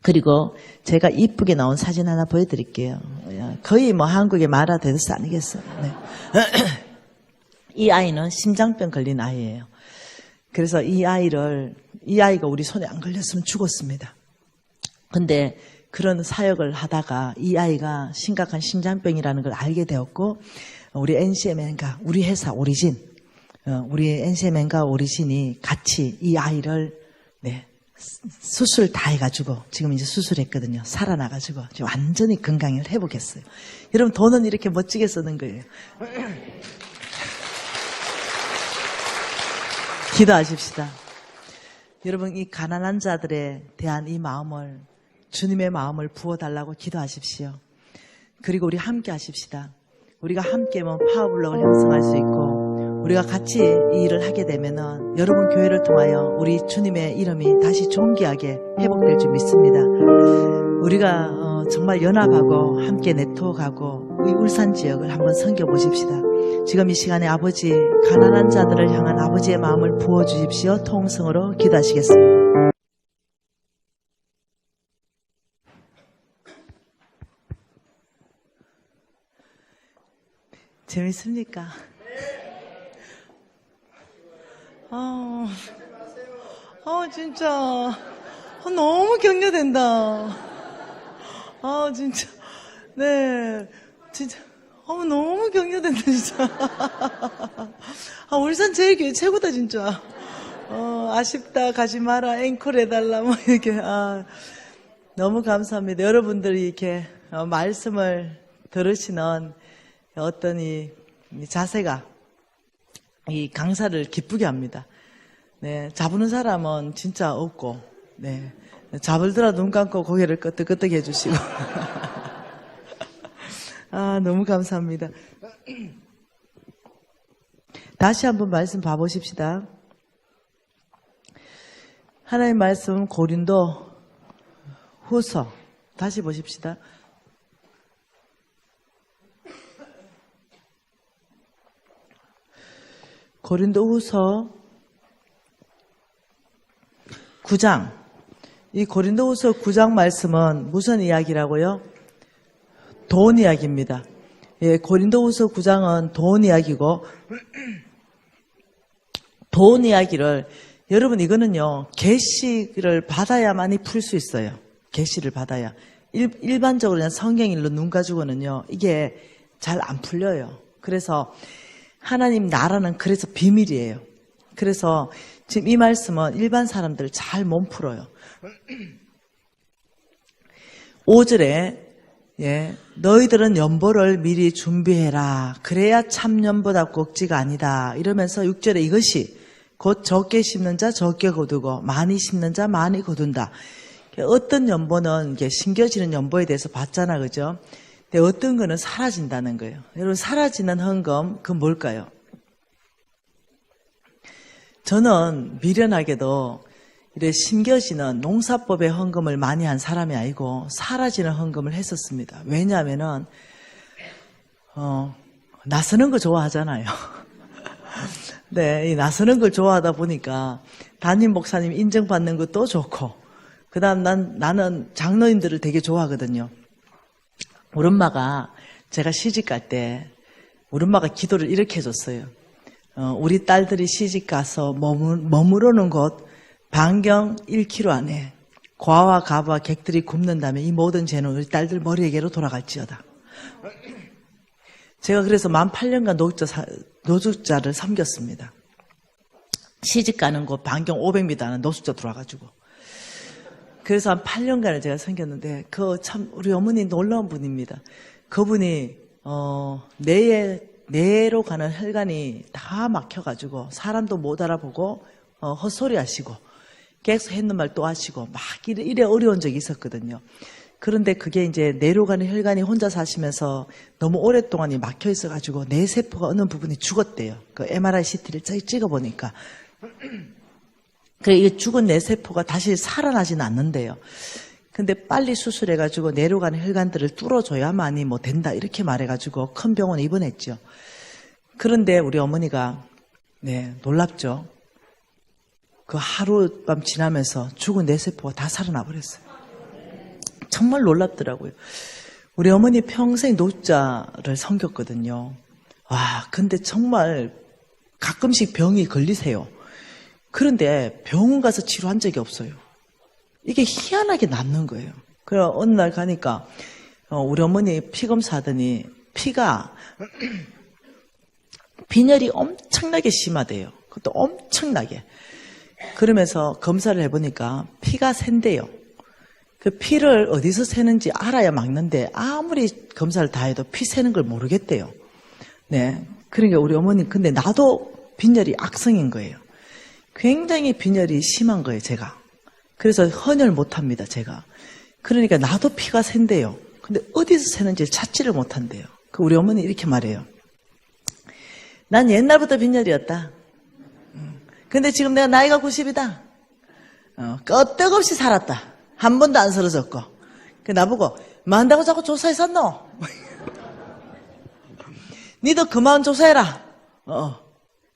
그리고 제가 이쁘게 나온 사진 하나 보여드릴게요. 거의 뭐 한국의 마라 데드스 아니겠어요. 네. 이 아이는 심장병 걸린 아이예요. 그래서 이 아이가 우리 손에 안 걸렸으면 죽었습니다. 근데 그런 사역을 하다가 이 아이가 심각한 심장병이라는 걸 알게 되었고 우리 NCMN과 우리 회사 오리진 우리 NCMN과 오리진이 같이 이 아이를 수술 다 해가지고 지금 이제 수술했거든요. 살아나가지고 지금 완전히 건강을 회복했어요. 여러분 돈은 이렇게 멋지게 쓰는 거예요. 기도하십시다. 여러분 이 가난한 자들에 대한 이 마음을 주님의 마음을 부어달라고 기도하십시오. 그리고 우리 함께 하십시다. 우리가 함께면 파워블록을 형성할 수 있고 우리가 같이 이 일을 하게 되면은 여러분 교회를 통하여 우리 주님의 이름이 다시 존귀하게 회복될 줄 믿습니다. 우리가 정말 연합하고 함께 네트워크하고 우리 울산 지역을 한번 섬겨보십시다. 지금 이 시간에 아버지 가난한 자들을 향한 아버지의 마음을 부어주십시오. 통성으로 기도하시겠습니다. 재밌습니까? 진짜 너무 격려된다. 진짜 네 진짜 너무 격려된다 진짜. 울산 제일교회 최고다 진짜. 아쉽다 가지 마라 앵콜 해달라 뭐 이렇게 너무 감사합니다. 여러분들이 이렇게 말씀을 들으시는 어떤 이 자세가 이 강사를 기쁘게 합니다. 네, 잡는 사람은 진짜 없고, 네, 잡을더라 눈 감고 고개를 끄덕끄덕 해주시고. 아, 너무 감사합니다. 다시 한번 말씀 봐보십시다. 하나님 말씀 고린도 후서 다시 보십시다. 고린도 후서 9장. 이 고린도 후서 9장 말씀은 무슨 이야기라고요? 돈 이야기입니다. 예, 고린도 후서 9장은 돈 이야기고, 돈 이야기를, 여러분 이거는요, 계시를 받아야만이 풀 수 있어요. 계시를 받아야. 일반적으로 그냥 성경일로 눈 가지고는요, 이게 잘 안 풀려요. 그래서 하나님 나라는 그래서 비밀이에요. 그래서 지금 이 말씀은 일반 사람들 잘 못 풀어요. 5절에 예, 너희들은 연보를 미리 준비해라. 그래야 참 연보다 꼭지가 아니다. 이러면서 6절에 이것이 곧 적게 심는 자 적게 거두고 많이 심는 자 많이 거둔다. 어떤 연보는 이게 심겨지는 연보에 대해서 봤잖아, 그죠? 근데 어떤 거는 사라진다는 거예요. 여러분, 사라지는 헌금, 그건 뭘까요? 저는 미련하게도 이래 심겨지는 농사법의 헌금을 많이 한 사람이 아니고 사라지는 헌금을 했었습니다. 왜냐하면은 나서는 거 좋아하잖아요. 네, 이 나서는 걸 좋아하다 보니까 담임 목사님 인정받는 것도 좋고, 그다음 나는 장로님들을 되게 좋아하거든요. 우리 엄마가 제가 시집 갈 때 우리 엄마가 기도를 이렇게 해줬어요. 우리 딸들이 시집 가서 머무르는 곳 반경 1km 안에 과와 가와 객들이 굶는다면 이 모든 죄는 우리 딸들 머리에게로 돌아갈지어다. 제가 그래서 만 8년간 노숙자를 섬겼습니다. 시집 가는 곳 반경 500m 안에 노숙자 들어와가지고. 그래서 한 8년간을 제가 섬겼는데, 참, 우리 어머니 놀라운 분입니다. 그분이, 뇌로 가는 혈관이 다 막혀가지고, 사람도 못 알아보고, 헛소리 하시고, 계속 했는 말 또 하시고, 막 이래 어려운 적이 있었거든요. 그런데 그게 이제 뇌로 가는 혈관이 혼자 사시면서 너무 오랫동안 막혀 있어가지고, 뇌세포가 어느 부분이 죽었대요. 그 MRI CT를 찍어보니까. 그래, 이게 죽은 뇌세포가 다시 살아나지는 않는데요. 근데 빨리 수술해가지고 뇌로 가는 혈관들을 뚫어줘야만이 뭐 된다, 이렇게 말해가지고 큰 병원에 입원했죠. 그런데 우리 어머니가, 네, 놀랍죠. 그 하룻밤 지나면서 죽은 뇌세포가 다 살아나 버렸어요. 정말 놀랍더라고요. 우리 어머니 평생 노숙자를 섬겼거든요. 와, 근데 정말 가끔씩 병이 걸리세요. 그런데 병원 가서 치료한 적이 없어요. 이게 희한하게 낫는 거예요. 그래서 어느 날 가니까 우리 어머니 피 검사하더니 피가 빈혈이 엄청나게 심하대요. 그것도 엄청나게. 그러면서 검사를 해보니까 피가 샌대요. 그 피를 어디서 새는지 알아야 막는데 아무리 검사를 다 해도 피 새는 걸 모르겠대요. 네. 그러니까 우리 어머니, 근데 나도 빈혈이 악성인 거예요. 굉장히 빈혈이 심한 거예요, 제가. 그래서 헌혈 못 합니다, 제가. 그러니까 나도 피가 샌대요. 근데 어디서 새는지 찾지를 못한대요. 그 우리 어머니 이렇게 말해요. 난 옛날부터 빈혈이었다. 근데 지금 내가 나이가 90이다. 끄떡없이 살았다. 한 번도 안 쓰러졌고. 그 나보고, 뭐 한다고 자꾸 조사했었노? 니도 그만 조사해라.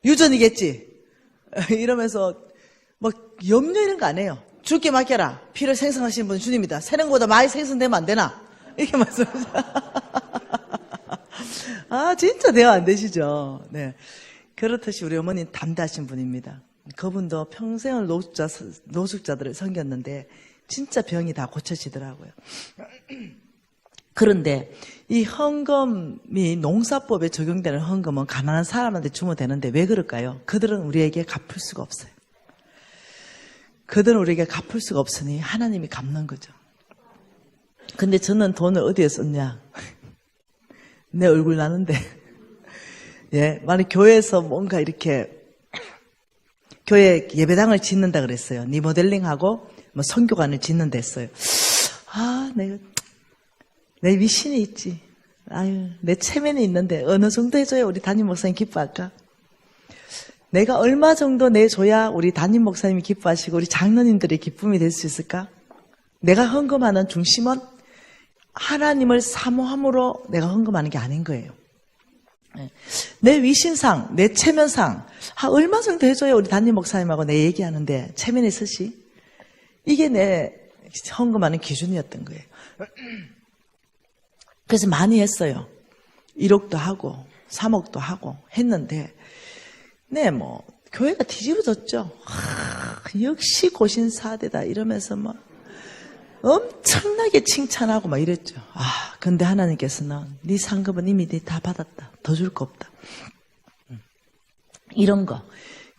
유전이겠지. 이러면서 막 염려 이런 거 안 해요. 죽게 맡겨라. 피를 생성하신 분은 주님이다. 새는 것보다 많이 생성되면 안 되나? 이렇게 말씀하시죠. 아, 진짜 대화 안 되시죠? 네. 그렇듯이 우리 어머니는 담대하신 분입니다. 그분도 평생을 노숙자들을 섬겼는데 진짜 병이 다 고쳐지더라고요. 그런데 이 헌금이 농사법에 적용되는 헌금은 가난한 사람한테 주면 되는데 왜 그럴까요? 그들은 우리에게 갚을 수가 없어요. 그들은 우리에게 갚을 수가 없으니 하나님이 갚는 거죠. 근데 저는 돈을 어디에 썼냐? 내 얼굴 나는데. 예, 만약 교회에서 뭔가 이렇게 교회 예배당을 짓는다 그랬어요. 리모델링하고 뭐 선교관을 짓는 데 했어요. 내 미신이 있지. 내 체면이 있는데 어느 정도 해줘야 우리 담임 목사님 기뻐할까? 내가 얼마 정도 내줘야 우리 담임 목사님이 기뻐하시고 우리 장로님들의 기쁨이 될 수 있을까? 내가 헌금하는 중심은 하나님을 사모함으로 내가 헌금하는 게 아닌 거예요. 내 위신상, 내 체면상 얼마 정도 해줘야 우리 담임 목사님하고 내 얘기하는데 체면이 있으시? 이게 내 헌금하는 기준이었던 거예요. 그래서 많이 했어요. 1억도 하고 3억도 하고 했는데 교회가 뒤집어졌죠. 역시 고신사대다 이러면서 엄청나게 칭찬하고 막 이랬죠. 근데 하나님께서는 네 상급은 이미 다 받았다. 더 줄 거 없다. 이런 거.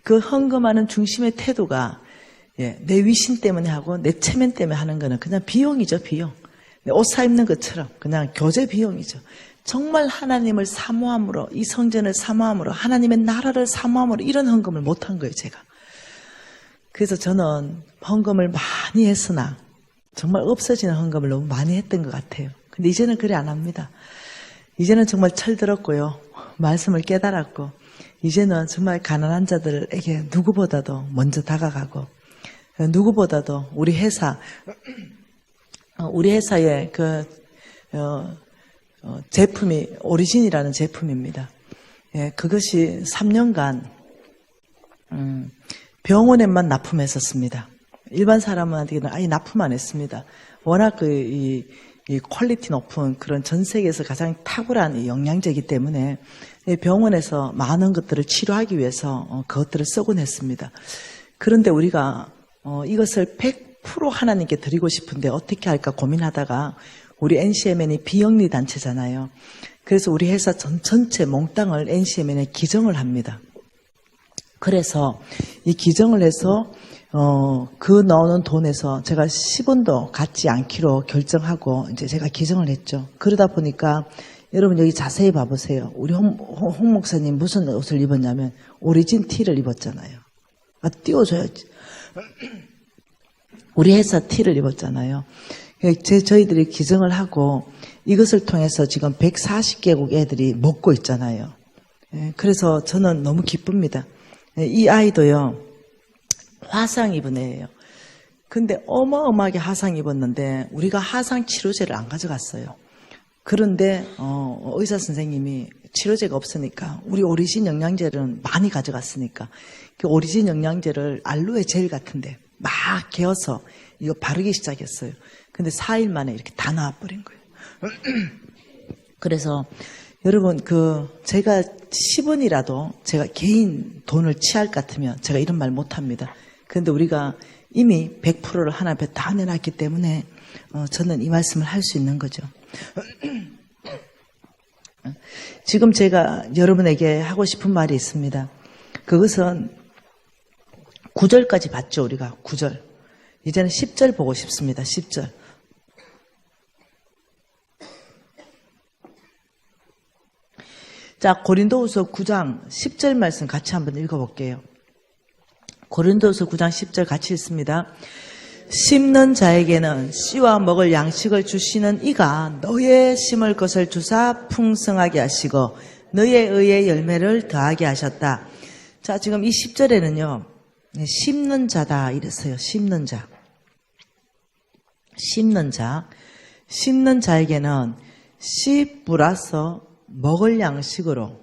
그 헌금하는 중심의 태도가 내 위신 때문에 하고 내 체면 때문에 하는 거는 그냥 비용이죠, 비용. 옷 사입는 것처럼 그냥 교제 비용이죠. 정말 하나님을 사모함으로, 이 성전을 사모함으로, 하나님의 나라를 사모함으로 이런 헌금을 못한 거예요, 제가. 그래서 저는 헌금을 많이 했으나 정말 없어지는 헌금을 너무 많이 했던 것 같아요. 근데 이제는 그래 안 합니다. 이제는 정말 철들었고요. 말씀을 깨달았고, 이제는 정말 가난한 자들에게 누구보다도 먼저 다가가고, 누구보다도 우리 회사의 제품이 오리진이라는 제품입니다. 그것이 3년간 병원에만 납품했었습니다. 일반 사람한테는 아예 납품 안 했습니다. 워낙 이 퀄리티 높은 그런 전 세계에서 가장 탁월한 이 영양제이기 때문에 병원에서 많은 것들을 치료하기 위해서 그것들을 쓰곤 했습니다. 그런데 우리가 이것을 100% 하나님께 드리고 싶은데 어떻게 할까 고민하다가 우리 NCMN이 비영리 단체잖아요. 그래서 우리 회사 전체 몽땅을 NCMN에 기증을 합니다. 그래서 이 기증을 해서 그 나오는 돈에서 제가 10원도 갖지 않기로 결정하고 이제 제가 기증을 했죠. 그러다 보니까 여러분 여기 자세히 봐보세요. 우리 홍 목사님 무슨 옷을 입었냐면 오리진 티를 입었잖아요. 띄워줘야지. 우리 회사 티를 입었잖아요. 저희들이 기증을 하고 이것을 통해서 지금 140개국 애들이 먹고 있잖아요. 그래서 저는 너무 기쁩니다. 이 아이도요. 화상 입은 애예요. 근데 어마어마하게 화상 입었는데 우리가 화상 치료제를 안 가져갔어요. 그런데 의사 선생님이 치료제가 없으니까 우리 오리진 영양제를 많이 가져갔으니까 그 오리진 영양제를 알로에 젤 같은데 막 개어서 이거 바르기 시작했어요. 근데 4일 만에 이렇게 다 나와버린 거예요. 그래서 여러분 제가 10원이라도 제가 개인 돈을 취할 것 같으면 제가 이런 말 못합니다. 그런데 우리가 이미 100%를 하나 앞에 다 내놨기 때문에 저는 이 말씀을 할 수 있는 거죠. 지금 제가 여러분에게 하고 싶은 말이 있습니다. 그것은 9절까지 봤죠, 우리가. 9절. 이제는 10절 보고 싶습니다. 10절. 자, 고린도후서 9장 10절 말씀 같이 한번 읽어볼게요. 고린도후서 9장 10절 같이 읽습니다. 심는 자에게는 씨와 먹을 양식을 주시는 이가 너의 심을 것을 주사 풍성하게 하시고 너의 의의 열매를 더하게 하셨다. 자, 지금 이 10절에는요. 심는 자다 이랬어요. 심는 자. 심는 자. 심는 자에게는 씨 플러스 먹을 양식으로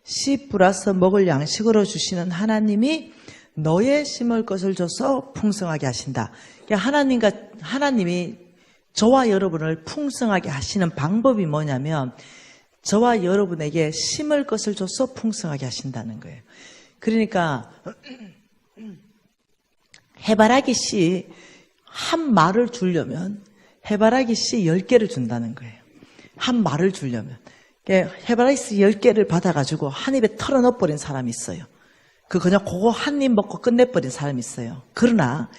씨 플러스 먹을 양식으로 주시는 하나님이 너의 심을 것을 줘서 풍성하게 하신다. 그러니까 하나님이 저와 여러분을 풍성하게 하시는 방법이 뭐냐면 저와 여러분에게 심을 것을 줘서 풍성하게 하신다는 거예요. 그러니까 해바라기 씨 한 말을 주려면 해바라기 씨 10개를 준다는 거예요. 한 말을 주려면. 해바라기 씨 10개를 받아가지고 한 입에 털어넣어버린 사람이 있어요. 그냥 그거 한 입 먹고 끝내버린 사람이 있어요. 그러나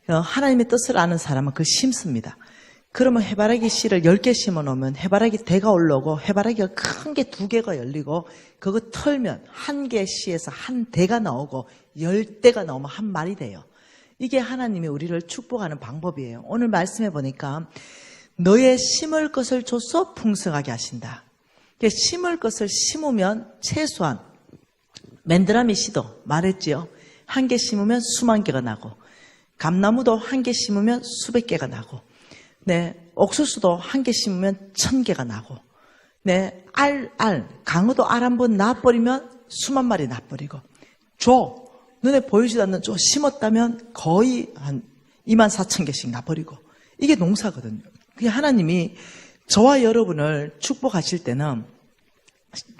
하나님의 뜻을 아는 사람은 그걸 심습니다. 그러면 해바라기 씨를 10개 심어놓으면 해바라기 대가 올라오고 해바라기가 큰 게 2개가 열리고 그거 털면 한 개 씨에서 한 대가 나오고 10대가 나오면 한 말이 돼요. 이게 하나님이 우리를 축복하는 방법이에요. 오늘 말씀해 보니까 너의 심을 것을 줘서 풍성하게 하신다. 심을 것을 심으면 최소한 맨드라미 씨도 말했지요. 한 개 심으면 수만 개가 나고, 감나무도 한 개 심으면 수백 개가 나고, 옥수수도 한 개 심으면 1000개가 나고, 강어도 알 한 번 낳아버리면 수만 마리 낳아버리고, 눈에 보이지도 않는 심었다면 거의 한 24,000개씩 낳아버리고, 이게 농사거든요. 그게 하나님이 저와 여러분을 축복하실 때는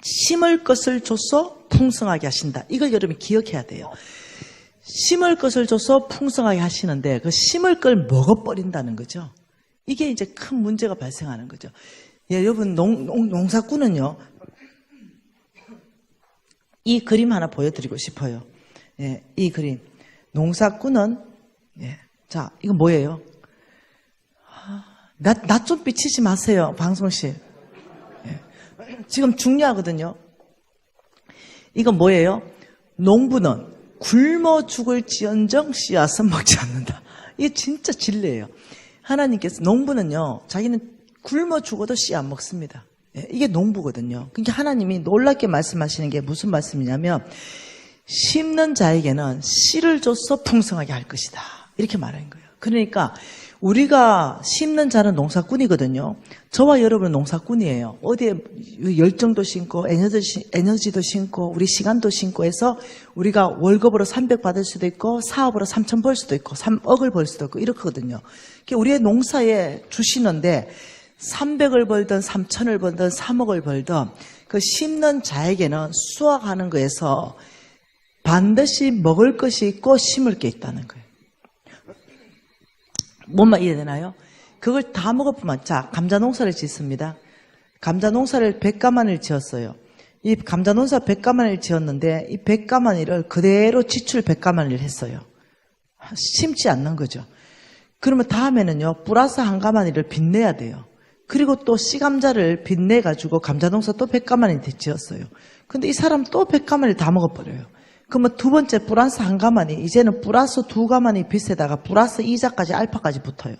심을 것을 줘서 풍성하게 하신다. 이걸 여러분이 기억해야 돼요. 심을 것을 줘서 풍성하게 하시는데 그 심을 걸 먹어버린다는 거죠. 이게 이제 큰 문제가 발생하는 거죠. 여러분 농사꾼은요. 이 그림 하나 보여드리고 싶어요. 이 그림. 농사꾼은 자, 이거 뭐예요? 나 좀 비치지 마세요, 방송실. 지금 중요하거든요. 이건 뭐예요? 농부는 굶어 죽을지언정 씨앗은 먹지 않는다. 이게 진짜 진리예요. 하나님께서 농부는요, 자기는 굶어 죽어도 씨앗 먹습니다. 이게 농부거든요. 그러니까 하나님이 놀랍게 말씀하시는 게 무슨 말씀이냐면 심는 자에게는 씨를 줘서 풍성하게 할 것이다. 이렇게 말하는 거예요. 그러니까 우리가 심는 자는 농사꾼이거든요. 저와 여러분은 농사꾼이에요. 어디에 열정도 심고 에너지도 심고 우리 시간도 심고 해서 우리가 월급으로 300 받을 수도 있고 사업으로 3,000 벌 수도 있고 3억을 벌 수도 있고 이렇거든요. 우리의 농사에 주시는데 300을 벌든 3,000을 벌든 3억을 벌든 그 심는 자에게는 수확하는 거에서 반드시 먹을 것이 있고 심을 게 있다는 거예요. 뭔 말 이해되나요? 그걸 다 먹어보면, 자, 감자 농사를 짓습니다. 감자 농사를 100가마니를 지었어요. 이 감자 농사 100가마니를 지었는데 이 100가마니를 그대로 지출 100가마니를 했어요. 심지 않는 거죠. 그러면 다음에는요, 플러스 1가마니를 빚내야 돼요. 그리고 또 씨감자를 빚내가지고 감자 농사 또 100가마니 지었어요. 근데 이 사람 또 100가마니를 다 먹어버려요. 그러면 두 번째 플러스 1가마니, 이제는 플러스 2가마니 빚에다가 플러스 이자까지 알파까지 붙어요.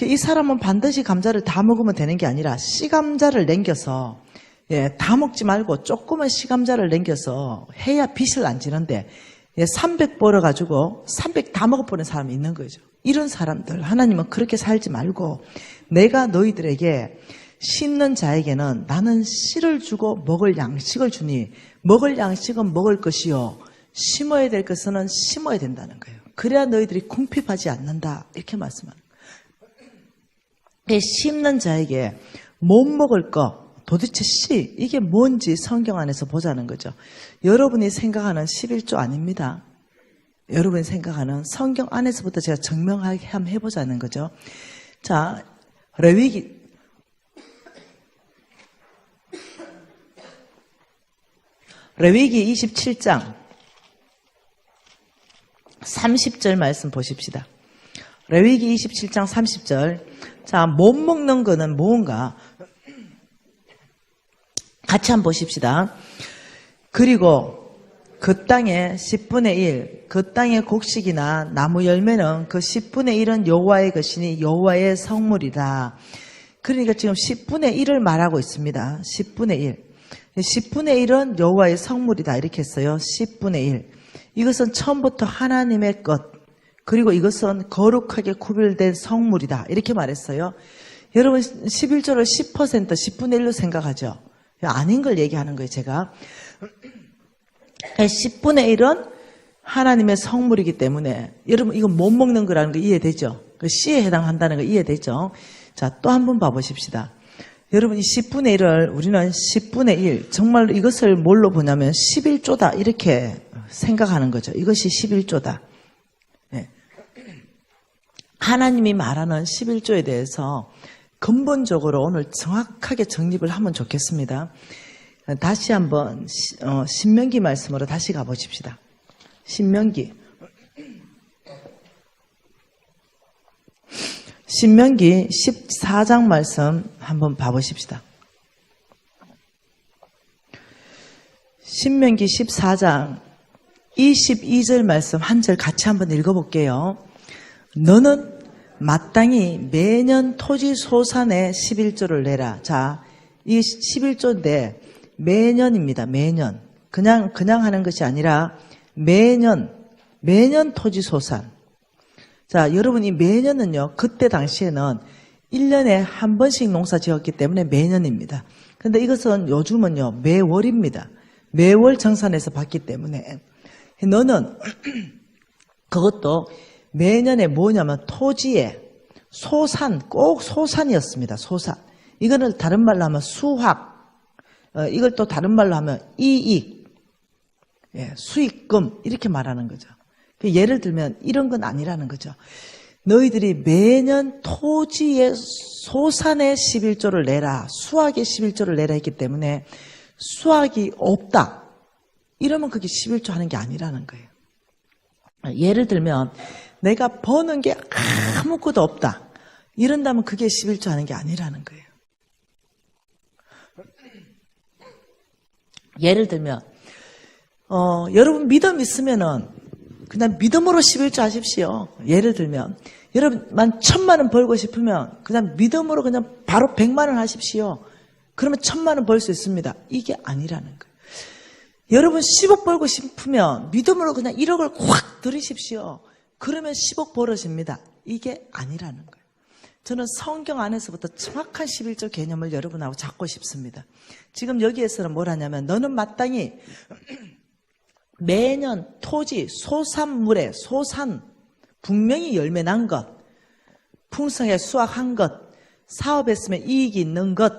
이 사람은 반드시 감자를 다 먹으면 되는 게 아니라 씨감자를 남겨서 다 먹지 말고 조그만 씨감자를 남겨서 해야 빚을 안 지는데 300 벌어가지고 300 다 먹어버리는 사람이 있는 거죠. 이런 사람들 하나님은 그렇게 살지 말고 내가 너희들에게 심는 자에게는 나는 씨를 주고 먹을 양식을 주니 먹을 양식은 먹을 것이요 심어야 될 것은 심어야 된다는 거예요. 그래야 너희들이 궁핍하지 않는다 이렇게 말씀하는 거예요. 심는 자에게 못 먹을 거 도대체 씨 이게 뭔지 성경 안에서 보자는 거죠. 여러분이 생각하는 11조 아닙니다. 여러분이 생각하는 성경 안에서부터 제가 증명하게 한번 해보자는 거죠. 자, 레위기 27장 30절 말씀 보십시다. 레위기 27장 30절. 자, 못 먹는 거는 뭔가? 같이 한번 보십시다. 그리고 그 땅의 10분의 1, 그 땅의 곡식이나 나무 열매는 그 10분의 1은 여호와의 것이니 여호와의 성물이다. 그러니까 지금 10분의 1을 말하고 있습니다. 10분의 1. 10분의 1은 여호와의 성물이다 이렇게 했어요. 10분의 1. 이것은 처음부터 하나님의 것 그리고 이것은 거룩하게 구별된 성물이다 이렇게 말했어요. 여러분 11조를 10% 10분의 1로 생각하죠. 아닌 걸 얘기하는 거예요. 제가 10분의 1은 하나님의 성물이기 때문에 여러분 이거 못 먹는 거라는 거 이해되죠? 그 씨에 해당한다는 거 이해되죠? 자, 또 한 번 봐보십시다. 여러분 이 10분의 1을 우리는 10분의 1 정말로 이것을 뭘로 보냐면 11조다 이렇게 생각하는 거죠. 이것이 11조다. 네. 하나님이 말하는 11조에 대해서 근본적으로 오늘 정확하게 정립을 하면 좋겠습니다. 다시 한번 신명기 말씀으로 다시 가보십시다. 신명기 14장 말씀 한번 봐보십시다. 신명기 14장 22절 말씀 한 절 같이 한번 읽어볼게요. 너는 마땅히 매년 토지 소산의 11조를 내라. 자, 이 11조인데 매년입니다. 매년. 그냥 하는 것이 아니라 매년 토지 소산. 자, 여러분 이 매년은요. 그때 당시에는 1년에 한 번씩 농사 지었기 때문에 매년입니다. 근데 이것은 요즘은요. 매월입니다. 매월 정산해서 받기 때문에 너는 그것도 매년에 뭐냐면 토지에 소산, 꼭 소산이었습니다. 소산. 이거는 다른 말로 하면 수확, 이걸 또 다른 말로 하면 이익, 수익금 이렇게 말하는 거죠. 예를 들면 이런 건 아니라는 거죠. 너희들이 매년 토지에 소산의 11조를 내라, 수확의 11조를 내라 했기 때문에 수확이 없다. 이러면 그게 11조 하는 게 아니라는 거예요. 예를 들면 내가 버는 게 아무것도 없다. 이런다면 그게 11조 하는 게 아니라는 거예요. 예를 들면 여러분 믿음 있으면은 그냥 믿음으로 11조 하십시오. 예를 들면 여러분만 1,000만 원 벌고 싶으면 그냥 믿음으로 그냥 바로 100만 원 하십시오. 그러면 1,000만 원 벌 수 있습니다. 이게 아니라는 거예요. 여러분 10억 벌고 싶으면 믿음으로 그냥 1억을 확 들이십시오. 그러면 10억 벌어집니다. 이게 아니라는 거예요. 저는 성경 안에서부터 정확한 11조 개념을 여러분하고 잡고 싶습니다. 지금 여기에서는 뭘 하냐면 너는 마땅히 매년 토지, 소산물에 소산, 분명히 열매 난 것, 풍성하게 수확한 것, 사업했으면 이익이 있는 것,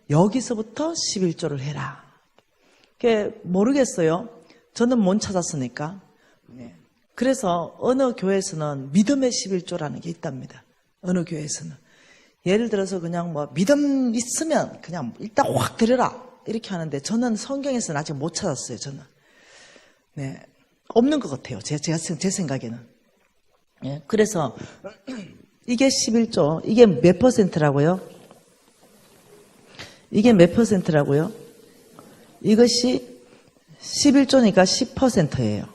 여기서부터 11조를 해라. 모르겠어요. 저는 못 찾았으니까. 그래서 어느 교회에서는 믿음의 11조라는 게 있답니다. 어느 교회에서는. 예를 들어서 그냥 뭐 믿음 있으면 그냥 일단 확 드려라. 이렇게 하는데 저는 성경에서는 아직 못 찾았어요. 저는. 없는 것 같아요. 제 생각에는. 그래서 이게 11조. 이게 몇 퍼센트라고요? 이게 몇 퍼센트라고요? 이것이 11조니까 10%예요.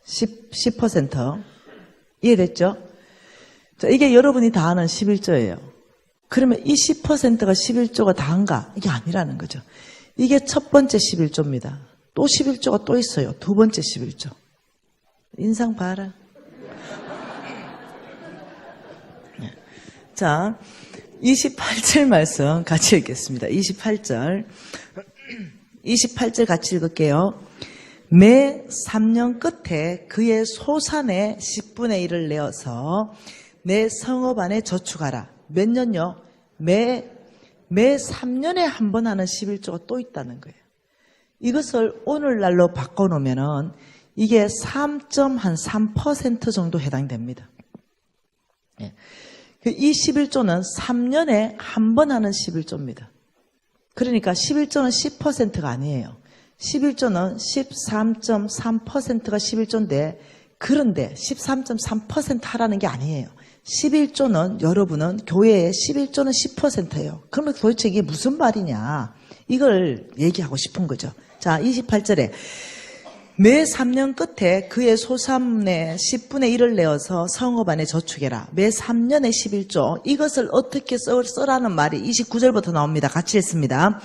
10%. 이해됐죠? 자, 이게 여러분이 다 아는 11조예요. 그러면 이 10%가 11조가 다인가? 이게 아니라는 거죠. 이게 첫 번째 11조입니다. 또 11조가 또 있어요. 두 번째 11조. 인상 봐라. 자, 28절 말씀 같이 읽겠습니다. 28절 같이 읽을게요. 매 3년 끝에 그의 소산의 10분의 1을 내어서 내 성읍 안에 저축하라. 몇 년요? 매 3년에 한 번 하는 11조가 또 있다는 거예요. 이것을 오늘날로 바꿔놓으면은 이게 3% 정도 해당됩니다. 이 11조는 3년에 한 번 하는 11조입니다. 그러니까 11조는 10%가 아니에요. 11조는 13.3%가 11조인데 그런데 13.3% 하라는 게 아니에요. 11조는 여러분은 교회의 11조는 10%예요. 그러면 도대체 이게 무슨 말이냐 이걸 얘기하고 싶은 거죠. 자, 28절에 매 3년 끝에 그의 소산의 10분의 1을 내어서 성읍 안에 저축해라. 매 3년에 11조. 이것을 어떻게 써라는 말이 29절부터 나옵니다. 같이 읽습니다.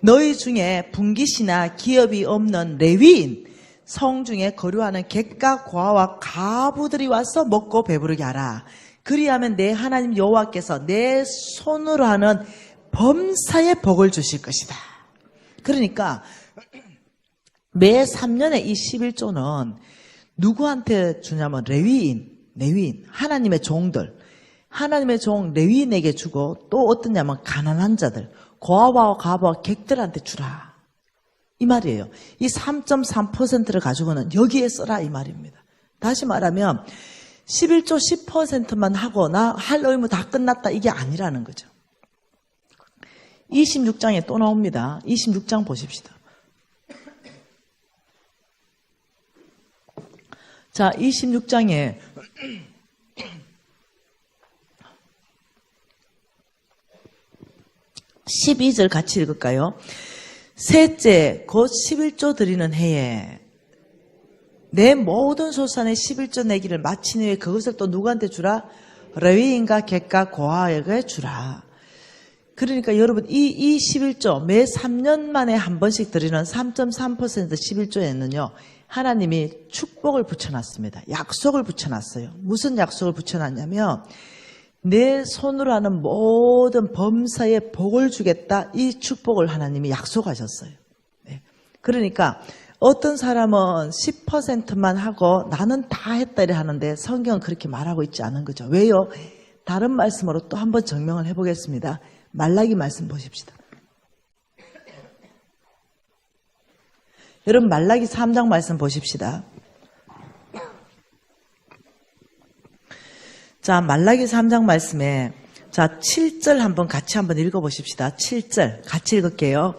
너희 중에 분깃이나 기업이 없는 레위인, 성 중에 거류하는 객과 과와 가부들이 와서 먹고 배부르게 하라. 그리하면 내 하나님 여호와께서 내 손으로 하는 범사에 복을 주실 것이다. 그러니까 매 3년에 이 11조는 누구한테 주냐면 레위인, 하나님의 종들, 하나님의 종 레위인에게 주고 또 어떠냐면 가난한 자들, 고아와 가부와 객들한테 주라. 이 말이에요. 이 3.3%를 가지고는 여기에 써라 이 말입니다. 다시 말하면 11조 10%만 하고 나 할 의무 다 끝났다 이게 아니라는 거죠. 26장에 또 나옵니다. 26장 보십시다. 자, 26장에 12절 같이 읽을까요? 셋째, 곧 11조 드리는 해에 내 모든 소산의 11조 내기를 마친 후에 그것을 또 누구한테 주라? 레위인과 객과 고아에게 주라. 그러니까 여러분 이 11조 매 3년 만에 한 번씩 드리는 3.3% 11조에는요. 하나님이 축복을 붙여놨습니다. 약속을 붙여놨어요. 무슨 약속을 붙여놨냐면 내 손으로 하는 모든 범사에 복을 주겠다. 이 축복을 하나님이 약속하셨어요. 네. 그러니까 어떤 사람은 10%만 하고 나는 다 했다 이래 하는데 성경은 그렇게 말하고 있지 않은 거죠. 왜요? 다른 말씀으로 또 한번 증명을 해보겠습니다. 말라기 말씀 보십시다. 여러분 말라기 3장 말씀 보십시다. 자, 말라기 3장 말씀에 자 7절 한번 읽어보십시다. 7절 같이 읽을게요.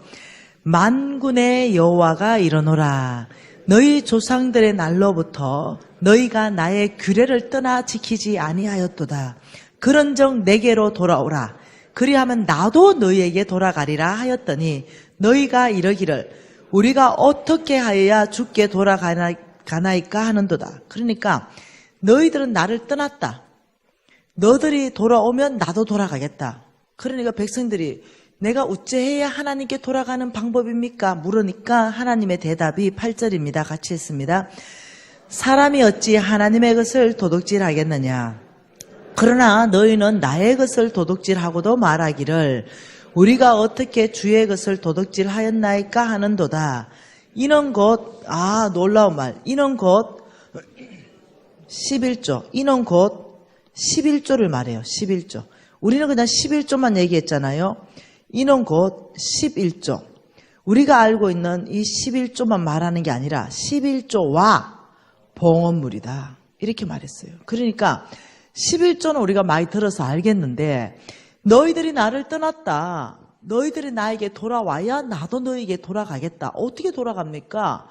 만군의 여호와가 이르노라. 너희 조상들의 날로부터 너희가 나의 규례를 떠나 지키지 아니하였도다. 그런즉 내게로 돌아오라. 그리하면 나도 너희에게 돌아가리라 하였더니 너희가 이러기를 우리가 어떻게 하여야 주께 돌아가나이까 하는도다. 그러니까 너희들은 나를 떠났다. 너들이 돌아오면 나도 돌아가겠다. 그러니까 백성들이 내가 어찌해야 하나님께 돌아가는 방법입니까? 물으니까 하나님의 대답이 8절입니다. 같이 했습니다. 사람이 어찌 하나님의 것을 도둑질하겠느냐. 그러나 너희는 나의 것을 도둑질하고도 말하기를 우리가 어떻게 주의 것을 도둑질하였나이까 하는도다. 이는 곧 놀라운 말. 이는 곧 11조. 이는 곧 11조를 말해요. 11조. 우리는 그냥 11조만 얘기했잖아요. 이는 곧 11조. 우리가 알고 있는 이 11조만 말하는 게 아니라 11조와 봉헌물이다. 이렇게 말했어요. 그러니까 11조는 우리가 많이 들어서 알겠는데 너희들이 나를 떠났다. 너희들이 나에게 돌아와야 나도 너희에게 돌아가겠다. 어떻게 돌아갑니까?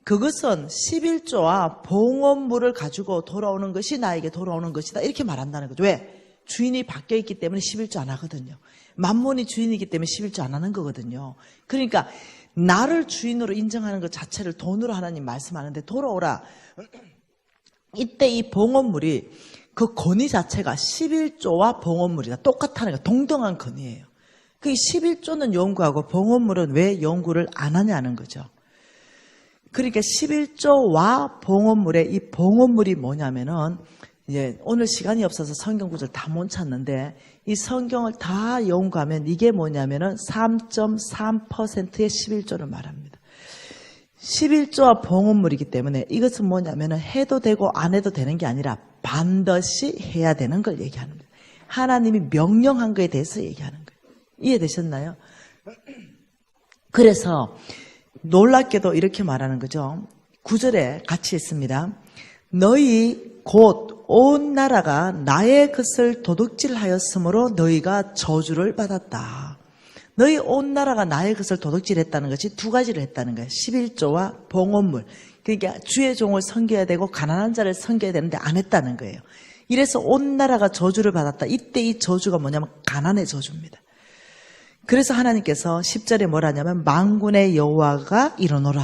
그것은 11조와 봉헌물을 가지고 돌아오는 것이 나에게 돌아오는 것이다. 이렇게 말한다는 거죠. 왜? 주인이 바뀌어 있기 때문에 11조 안 하거든요. 만몬이 주인이기 때문에 11조 안 하는 거거든요. 그러니까 나를 주인으로 인정하는 것 자체를 돈으로 하나님 말씀하는데 돌아오라. 이때 이 봉헌물이 그 권위 자체가 11조와 봉헌물이다. 똑같다는 거, 동등한 권위예요. 그 11조는 연구하고 봉헌물은 왜 연구를 안 하냐는 거죠. 그러니까 11조와 봉헌물의 이 봉헌물이 뭐냐면은 이제 오늘 시간이 없어서 성경 구절 다 못 찾는데 이 성경을 다 연구하면 이게 뭐냐면은 3.3%의 11조를 말합니다. 11조와 봉헌물이기 때문에 이것은 뭐냐면은 해도 되고 안 해도 되는 게 아니라 반드시 해야 되는 걸 얘기하는 거예요. 하나님이 명령한 거에 대해서 얘기하는 거예요. 이해되셨나요? 그래서 놀랍게도 이렇게 말하는 거죠. 9절에 같이 있습니다. 너희 곧 온 나라가 나의 것을 도둑질하였으므로 너희가 저주를 받았다. 너희 온 나라가 나의 것을 도둑질했다는 것이 두 가지를 했다는 거예요. 11조와 봉헌물. 그러니까 주의 종을 섬겨야 되고 가난한 자를 섬겨야 되는데 안 했다는 거예요. 이래서 온 나라가 저주를 받았다. 이때 이 저주가 뭐냐면 가난의 저주입니다. 그래서 하나님께서 10절에 뭐라냐면 만군의 여호와가 이르노라.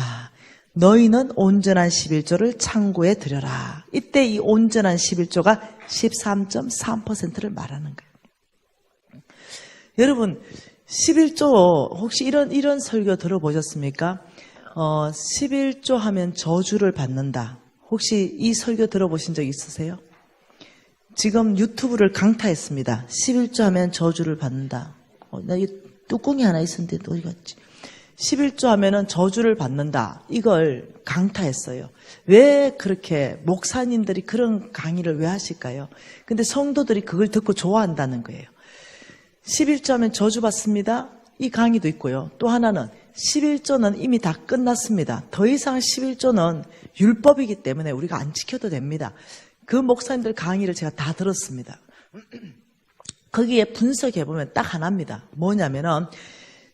너희는 온전한 11조를 창고에 들여라. 이때 이 온전한 11조가 13.3%를 말하는 거예요. 여러분 11조 혹시 이런 설교 들어보셨습니까? 11조 하면 저주를 받는다. 혹시 이 설교 들어보신 적 있으세요? 지금 유튜브를 강타했습니다. 11조 하면 저주를 받는다. 나 이 뚜껑이 하나 있었는데 어디 갔지? 11조 하면은 저주를 받는다. 이걸 강타했어요. 왜 그렇게 목사님들이 그런 강의를 왜 하실까요? 근데 성도들이 그걸 듣고 좋아한다는 거예요. 11조 하면 저주 받습니다. 이 강의도 있고요. 또 하나는 11조는 이미 다 끝났습니다. 더 이상 11조는 율법이기 때문에 우리가 안 지켜도 됩니다. 그 목사님들 강의를 제가 다 들었습니다. 거기에 분석해보면 딱 하나입니다. 뭐냐면은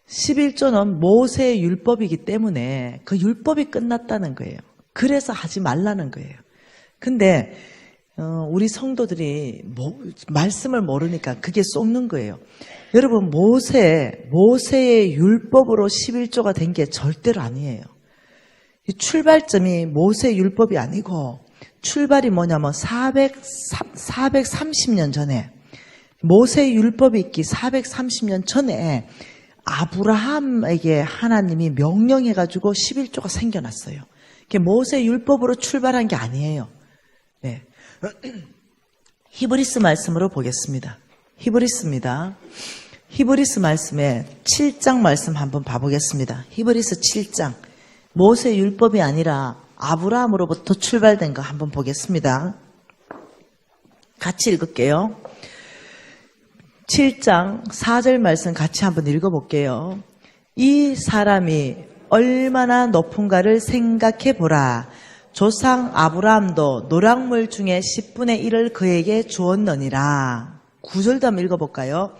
11조는 모세의 율법이기 때문에 그 율법이 끝났다는 거예요. 그래서 하지 말라는 거예요. 근데 우리 성도들이 말씀을 모르니까 그게 쏙는 거예요. 여러분 모세의 율법으로 11조가 된 게 절대로 아니에요. 이 출발점이 모세 율법이 아니고 출발이 뭐냐면 430년 전에 모세 율법이 있기 430년 전에 아브라함에게 하나님이 명령해가지고 11조가 생겨났어요. 모세 율법으로 출발한 게 아니에요. 네. 히브리스 말씀으로 보겠습니다. 히브리스입니다. 히브리스 말씀에 7장 말씀 한번 봐보겠습니다. 히브리스 7장. 모세 율법이 아니라 아브라함으로부터 출발된 거 한번 보겠습니다. 같이 읽을게요. 7장 4절 말씀 같이 한번 읽어볼게요. 이 사람이 얼마나 높은가를 생각해 보라. 조상 아브라함도 노략물 중에 10분의 1을 그에게 주었느니라. 9절도 한번 읽어볼까요?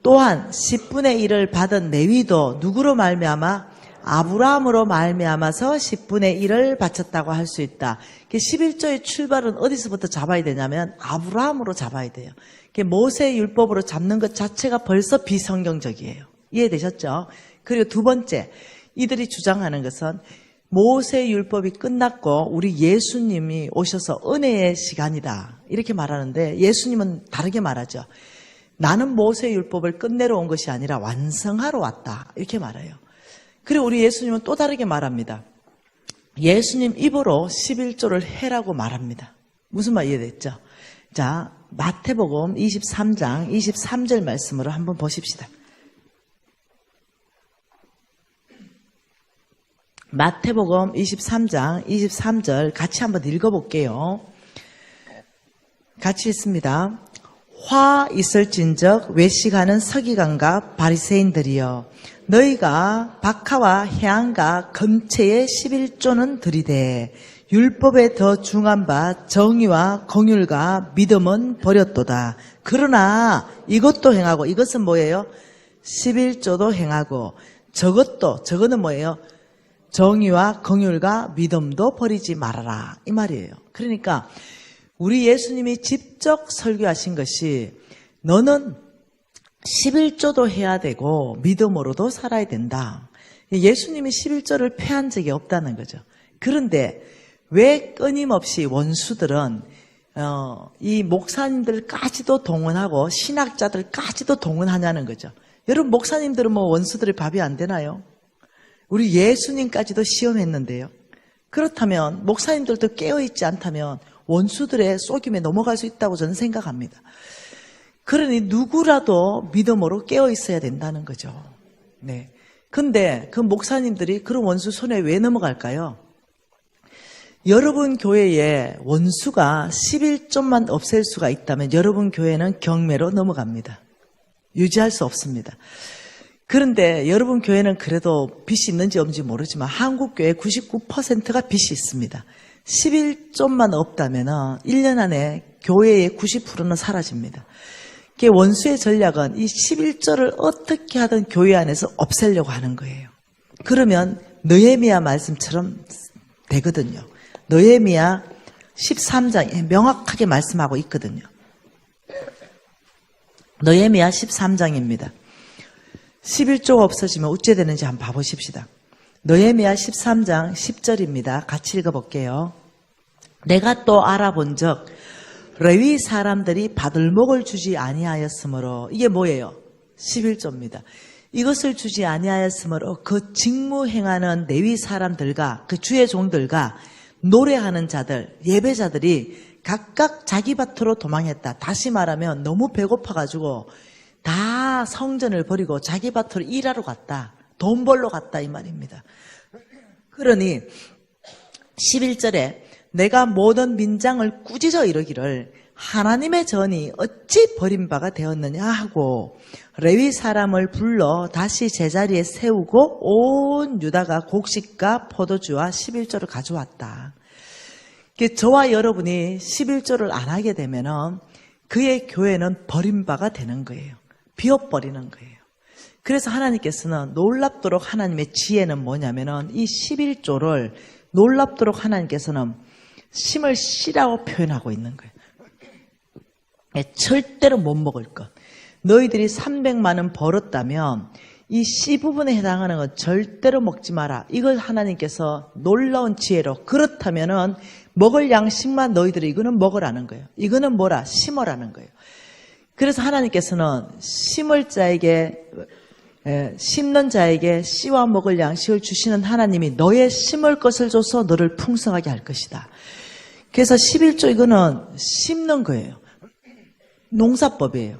또한 10분의 1을 받은 레위도 누구로 말미암아? 아브라함으로 말미암아서 10분의 1을 바쳤다고 할 수 있다. 11조의 출발은 어디서부터 잡아야 되냐면 아브라함으로 잡아야 돼요. 모세 율법으로 잡는 것 자체가 벌써 비성경적이에요. 이해되셨죠? 그리고 두 번째, 이들이 주장하는 것은 모세 율법이 끝났고 우리 예수님이 오셔서 은혜의 시간이다. 이렇게 말하는데 예수님은 다르게 말하죠. 나는 모세 율법을 끝내러 온 것이 아니라 완성하러 왔다. 이렇게 말해요. 그리고 우리 예수님은 또 다르게 말합니다. 예수님 입으로 11조를 해라고 말합니다. 무슨 말 이해됐죠? 자, 마태복음 23장 23절 말씀으로 한번 보십시다. 마태복음 23장 23절 같이 한번 읽어볼게요. 같이 읽습니다. 화 있을진적 외식하는 서기관과 바리새인들이여 너희가 박하와 해안과 금채의 11조는 들이되 율법에 더 중한 바 정의와 공율과 믿음은 버렸도다. 그러나 이것도 행하고 이것은 뭐예요? 11조도 행하고 저거는 뭐예요? 정의와 공율과 믿음도 버리지 말아라. 이 말이에요. 그러니까 우리 예수님이 직접 설교하신 것이 너는 11조도 해야 되고 믿음으로도 살아야 된다. 예수님이 11조를 폐한 적이 없다는 거죠. 그런데 왜 끊임없이 원수들은 이 목사님들까지도 동원하고 신학자들까지도 동원하냐는 거죠. 여러분 목사님들은 뭐 원수들의 밥이 안 되나요? 우리 예수님까지도 시험했는데요. 그렇다면 목사님들도 깨어있지 않다면 원수들의 속임에 넘어갈 수 있다고 저는 생각합니다. 그러니 누구라도 믿음으로 깨어있어야 된다는 거죠. 네. 근데 그 목사님들이 그런 원수 손에 왜 넘어갈까요? 여러분 교회에 원수가 11조만 없앨 수가 있다면 여러분 교회는 경매로 넘어갑니다. 유지할 수 없습니다. 그런데 여러분 교회는 그래도 빚이 있는지 없는지 모르지만 한국 교회 99%가 빚이 있습니다. 11조만 없다면 1년 안에 교회의 90%는 사라집니다. 원수의 전략은 이 11조를 어떻게 하든 교회 안에서 없애려고 하는 거예요. 그러면 느헤미야 말씀처럼 되거든요. 느헤미야 13장에 명확하게 말씀하고 있거든요. 느헤미야 13장입니다. 11조가 없어지면 어째 되는지 한번 봐보십시다. 느헤미야 13장 10절입니다. 같이 읽어볼게요. 내가 또 알아본 적 레위 사람들이 받을 목을 주지 아니하였으므로 이게 뭐예요? 11조입니다. 이것을 주지 아니하였으므로 그 직무 행하는 레위 사람들과 그 주의 종들과 노래하는 자들, 예배자들이 각각 자기 밭으로 도망했다. 다시 말하면 너무 배고파가지고 다 성전을 버리고 자기 밭으로 일하러 갔다. 돈 벌러 갔다 이 말입니다. 그러니 11절에 내가 모든 민장을 꾸짖어 이르기를 하나님의 전이 어찌 버림바가 되었느냐 하고 레위 사람을 불러 다시 제자리에 세우고 온 유다가 곡식과 포도주와 11조를 가져왔다. 저와 여러분이 11조를 안 하게 되면 그의 교회는 버림바가 되는 거예요. 비워버리는 거예요. 그래서 하나님께서는 놀랍도록 하나님의 지혜는 뭐냐면은 이 11조를 놀랍도록 하나님께서는 심을 씨라고 표현하고 있는 거예요. 절대로 못 먹을 것. 너희들이 300만 원 벌었다면 이 씨 부분에 해당하는 건 절대로 먹지 마라. 이걸 하나님께서 놀라운 지혜로, 그렇다면은 먹을 양식만 너희들이 이거는 먹으라는 거예요. 이거는 뭐라? 심으라는 거예요. 그래서 하나님께서는 심는 자에게 씨와 먹을 양식을 주시는 하나님이 너의 심을 것을 줘서 너를 풍성하게 할 것이다. 그래서 11조 이거는 심는 거예요. 농사법이에요.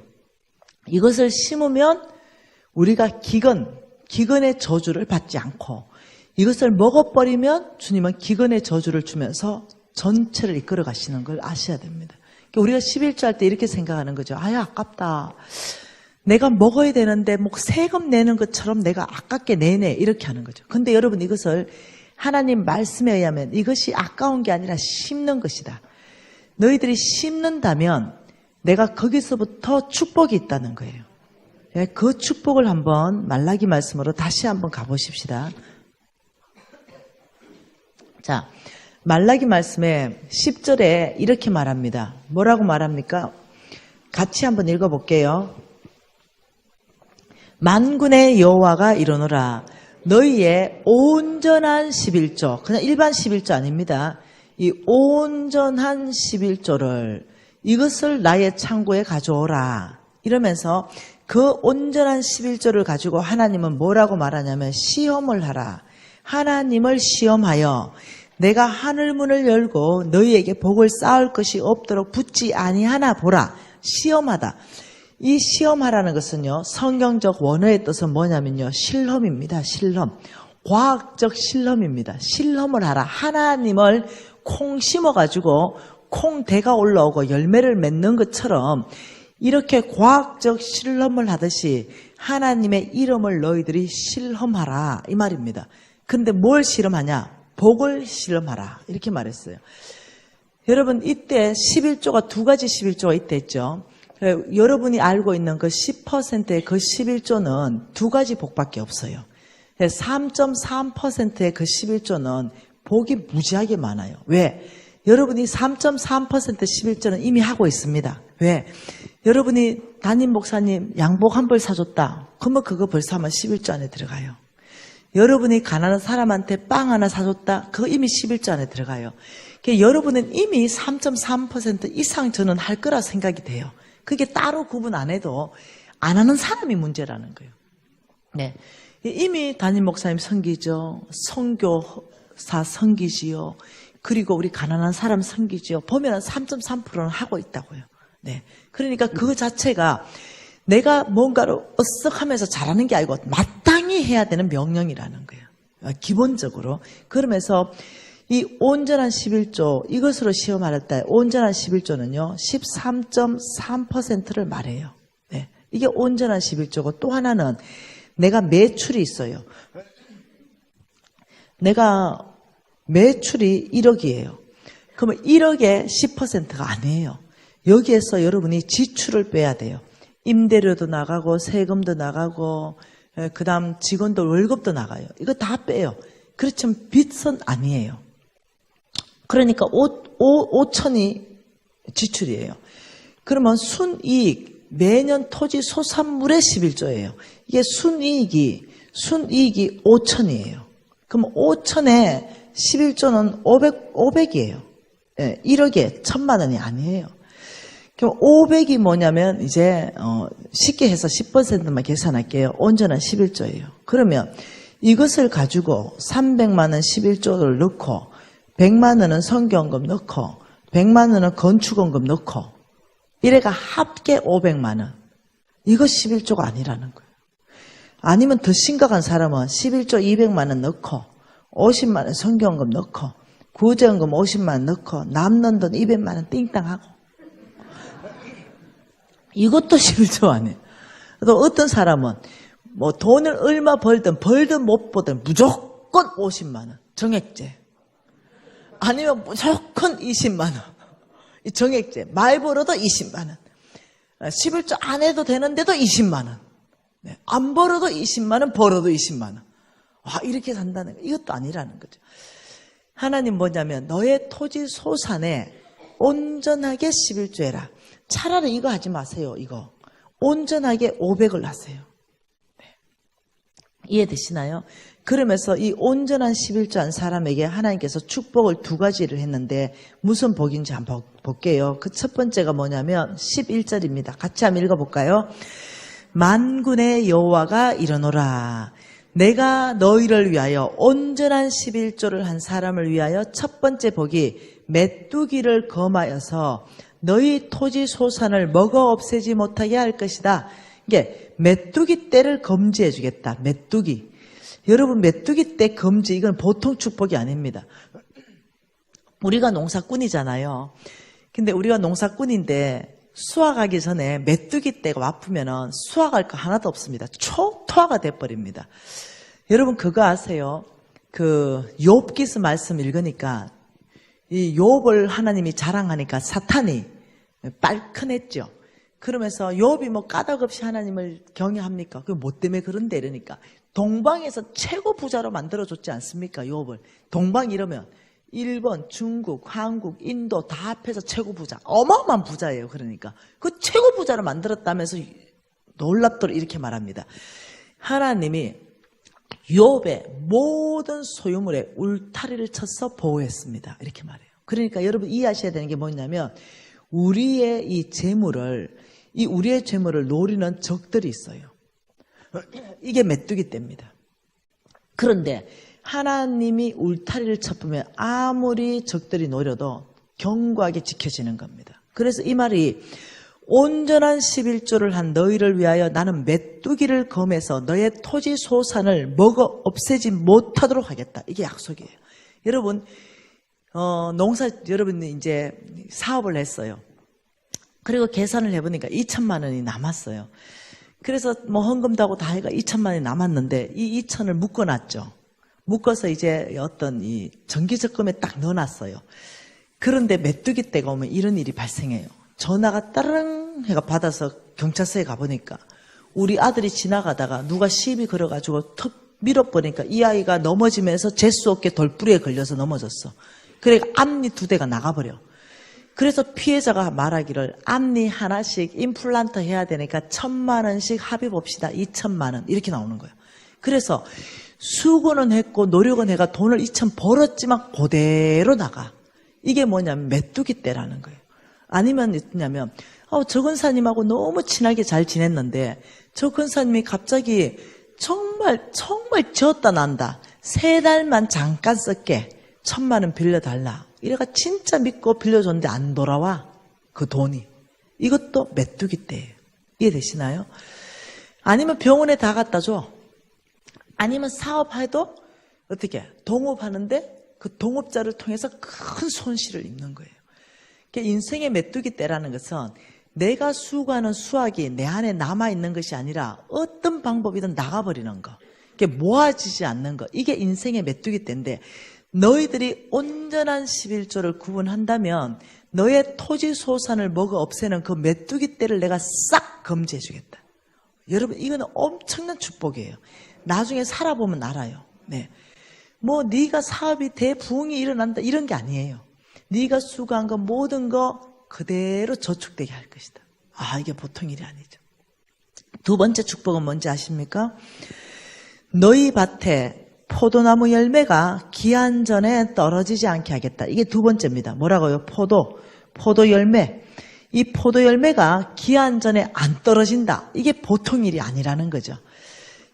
이것을 심으면 우리가 기근의 저주를 받지 않고, 이것을 먹어버리면 주님은 기근의 저주를 주면서 전체를 이끌어 가시는 걸 아셔야 됩니다. 그러니까 우리가 11조 할 때 이렇게 생각하는 거죠. 아야, 아깝다. 내가 먹어야 되는데 뭐 세금 내는 것처럼 내가 아깝게 내네, 이렇게 하는 거죠. 근데 여러분, 이것을 하나님 말씀에 의하면 이것이 아까운 게 아니라 심는 것이다. 너희들이 심는다면 내가 거기서부터 축복이 있다는 거예요. 그 축복을 한번 말라기 말씀으로 다시 한번 가보십시다. 자, 말라기 말씀에 10절에 이렇게 말합니다. 뭐라고 말합니까? 같이 한번 읽어볼게요. 만군의 여호와가 이르노라. 너희의 온전한 11조, 그냥 일반 11조 아닙니다. 이 온전한 11조를, 이것을 나의 창고에 가져오라. 이러면서 그 온전한 11조를 가지고 하나님은 뭐라고 말하냐면 시험을 하라. 하나님을 시험하여 내가 하늘문을 열고 너희에게 복을 쌓을 것이 없도록 붙지 아니하나 보라. 시험하다. 이 시험하라는 것은요, 성경적 원어의 뜻은 뭐냐면요, 실험입니다. 실험. 과학적 실험입니다. 실험을 하라. 하나님을 콩 심어가지고 콩대가 올라오고 열매를 맺는 것처럼 이렇게 과학적 실험을 하듯이 하나님의 이름을 너희들이 실험하라, 이 말입니다. 근데 뭘 실험하냐? 복을 실험하라, 이렇게 말했어요. 여러분, 이때 11조가 두 가지 11조가 이때 있죠. 여러분이 알고 있는 그 10%의 그 11조는 두 가지 복밖에 없어요. 3.3%의 그 11조는 복이 무지하게 많아요. 왜? 여러분이 3.3% 11조는 이미 하고 있습니다. 왜? 여러분이 담임 목사님 양복 한 벌 사줬다. 그러면 그거 벌써 하면 11조 안에 들어가요. 여러분이 가난한 사람한테 빵 하나 사줬다. 그거 이미 11조 안에 들어가요. 그러니까 여러분은 이미 3.3% 이상 저는 할 거라 생각이 돼요. 그게 따로 구분 안 해도 안 하는 사람이 문제라는 거예요. 네. 이미 담임 목사님 섬기죠. 선교사 섬기지요. 그리고 우리 가난한 사람 섬기지요. 보면 3.3%는 하고 있다고요. 네. 그러니까 그 자체가 내가 뭔가를 어쓱하면서 잘하는 게 아니고 마땅히 해야 되는 명령이라는 거예요. 기본적으로. 그러면서 이 온전한 11조, 이것으로 시험할 때 온전한 11조는요, 13.3%를 말해요. 네. 이게 온전한 11조고, 또 하나는 내가 매출이 있어요. 내가 매출이 1억이에요. 그러면 1억의 10%가 아니에요. 여기에서 여러분이 지출을 빼야 돼요. 임대료도 나가고 세금도 나가고 그 다음 직원들 월급도 나가요. 이거 다 빼요. 그렇지만 빚은 아니에요. 그러니까 5천이 지출이에요. 그러면 순이익, 매년 토지 소산물의 11조예요. 이게 순이익이 5천이에요. 그럼 5천에 11조는 500이에요. 1억에 1,000만 원이 아니에요. 그럼 500이 뭐냐면 이제 쉽게 해서 10%만 계산할게요. 온전한 11조예요. 그러면 이것을 가지고 300만 원 11조를 넣고 100만 원은 선교헌금 넣고 100만 원은 건축헌금 넣고 이래가 합계 500만 원. 이거 11조가 아니라는 거예요. 아니면 더 심각한 사람은 11조 200만 원 넣고 50만 원 선교헌금 넣고 구제헌금 50만 원 넣고 남는 돈 200만 원 띵땅 하고 이것도 11조 아니에요. 또 어떤 사람은 뭐 돈을 얼마 벌든 못 벌든 무조건 50만 원 정액제. 아니면 무조건 20만 원. 이 정액제. 말 벌어도 20만 원. 11조 안 해도 되는데도 20만 원. 네. 안 벌어도 20만 원, 벌어도 20만 원. 와, 이렇게 산다는 거. 이것도 아니라는 거죠. 하나님 뭐냐면 너의 토지 소산에 온전하게 11조 해라. 차라리 이거 하지 마세요. 이거. 온전하게 500을 하세요. 네. 이해되시나요? 그러면서 이 온전한 11조 한 사람에게 하나님께서 축복을 두 가지를 했는데 무슨 복인지 한번 볼게요. 그 첫 번째가 뭐냐면 11절입니다. 같이 한번 읽어볼까요? 만군의 여호와가 이르노라. 내가 너희를 위하여 온전한 11조를 한 사람을 위하여 첫 번째 복이 메뚜기를 검하여서 너희 토지 소산을 먹어 없애지 못하게 할 것이다. 이게 메뚜기 떼를 금지해 주겠다. 메뚜기. 여러분 메뚜기 떼 금지 이건 보통 축복이 아닙니다. 우리가 농사꾼이잖아요. 근데 우리가 농사꾼인데 수확하기 전에 메뚜기 떼가 아프면은 수확할 거 하나도 없습니다. 초토화가 돼버립니다. 여러분 그거 아세요? 그 욥기서 말씀 읽으니까 이 욥을 하나님이 자랑하니까 사탄이 빨큰했죠. 그러면서 욥이 뭐 까닭없이 하나님을 경외합니까? 그 뭐 때문에 그런데 이러니까 동방에서 최고 부자로 만들어줬지 않습니까? 욥을. 동방 이러면 일본, 중국, 한국, 인도 다 합해서 최고 부자. 어마어마한 부자예요. 그러니까. 그 최고 부자로 만들었다면서 놀랍도록 이렇게 말합니다. 하나님이 욥의 모든 소유물에 울타리를 쳐서 보호했습니다. 이렇게 말해요. 그러니까 여러분 이해하셔야 되는 게 뭐냐면 우리의 우리의 재물을 노리는 적들이 있어요. 이게 메뚜기 떼입니다. 그런데 하나님이 울타리를 쳐보면 아무리 적들이 노려도 견고하게 지켜지는 겁니다. 그래서 이 말이 온전한 11조를 한 너희를 위하여 나는 메뚜기를 검해서 너의 토지 소산을 먹어 없애지 못하도록 하겠다. 이게 약속이에요. 여러분 여러분이 이제 사업을 했어요. 그리고 계산을 해보니까 2천만 원이 남았어요. 그래서 뭐 헌금도 하고 다 해가 2천만 원이 남았는데 이 2천을 묶어놨죠. 묶어서 이제 어떤 이 정기적금에 딱 넣어놨어요. 그런데 메뚜기 떼가 오면 이런 일이 발생해요. 전화가 따르릉 해가 받아서 경찰서에 가보니까 우리 아들이 지나가다가 누가 시비 걸어가지고 턱 밀어버리니까 이 아이가 넘어지면서 재수 없게 돌부리에 걸려서 넘어졌어. 그러니까 앞니 2대가 나가버려. 그래서 피해자가 말하기를 앞니 하나씩 임플란트 해야 되니까 1,000만 원씩 합의 봅시다. 2천만 원 이렇게 나오는 거예요. 그래서 수고는 했고 노력은 해가 돈을 2천 벌었지만 그대로 나가. 이게 뭐냐면 메뚜기 떼라는 거예요. 아니면 있냐면 저 근사님하고 너무 친하게 잘 지냈는데 저 근사님이 갑자기 정말 지었다 난다. 3달만 잠깐 쓸게. 1,000만 원 빌려달라. 이래가 진짜 믿고 빌려줬는데 안 돌아와. 그 돈이. 이것도 메뚜기 떼예요. 이해되시나요? 아니면 병원에 다 갖다 줘. 아니면 사업해도 어떻게 동업하는데 그 동업자를 통해서 큰 손실을 입는 거예요. 그러니까 인생의 메뚜기 떼라는 것은 내가 수고하는 수확이 내 안에 남아있는 것이 아니라 어떤 방법이든 나가버리는 거. 이게 모아지지 않는 거. 이게 인생의 메뚜기 떼인데 너희들이 온전한 11조를 구분한다면 너의 토지 소산을 먹어 없애는 그 메뚜기 떼를 내가 싹 금지해 주겠다. 여러분 이거는 엄청난 축복이에요. 나중에 살아보면 알아요. 네. 뭐 네가 사업이 대부흥이 일어난다 이런 게 아니에요. 네가 수고한 거 모든 거 그대로 저축되게 할 것이다. 이게 보통 일이 아니죠. 두 번째 축복은 뭔지 아십니까? 너희 밭에 포도나무 열매가 기한 전에 떨어지지 않게 하겠다. 이게 두 번째입니다. 뭐라고요? 포도 열매. 이 포도 열매가 기한 전에 안 떨어진다. 이게 보통 일이 아니라는 거죠.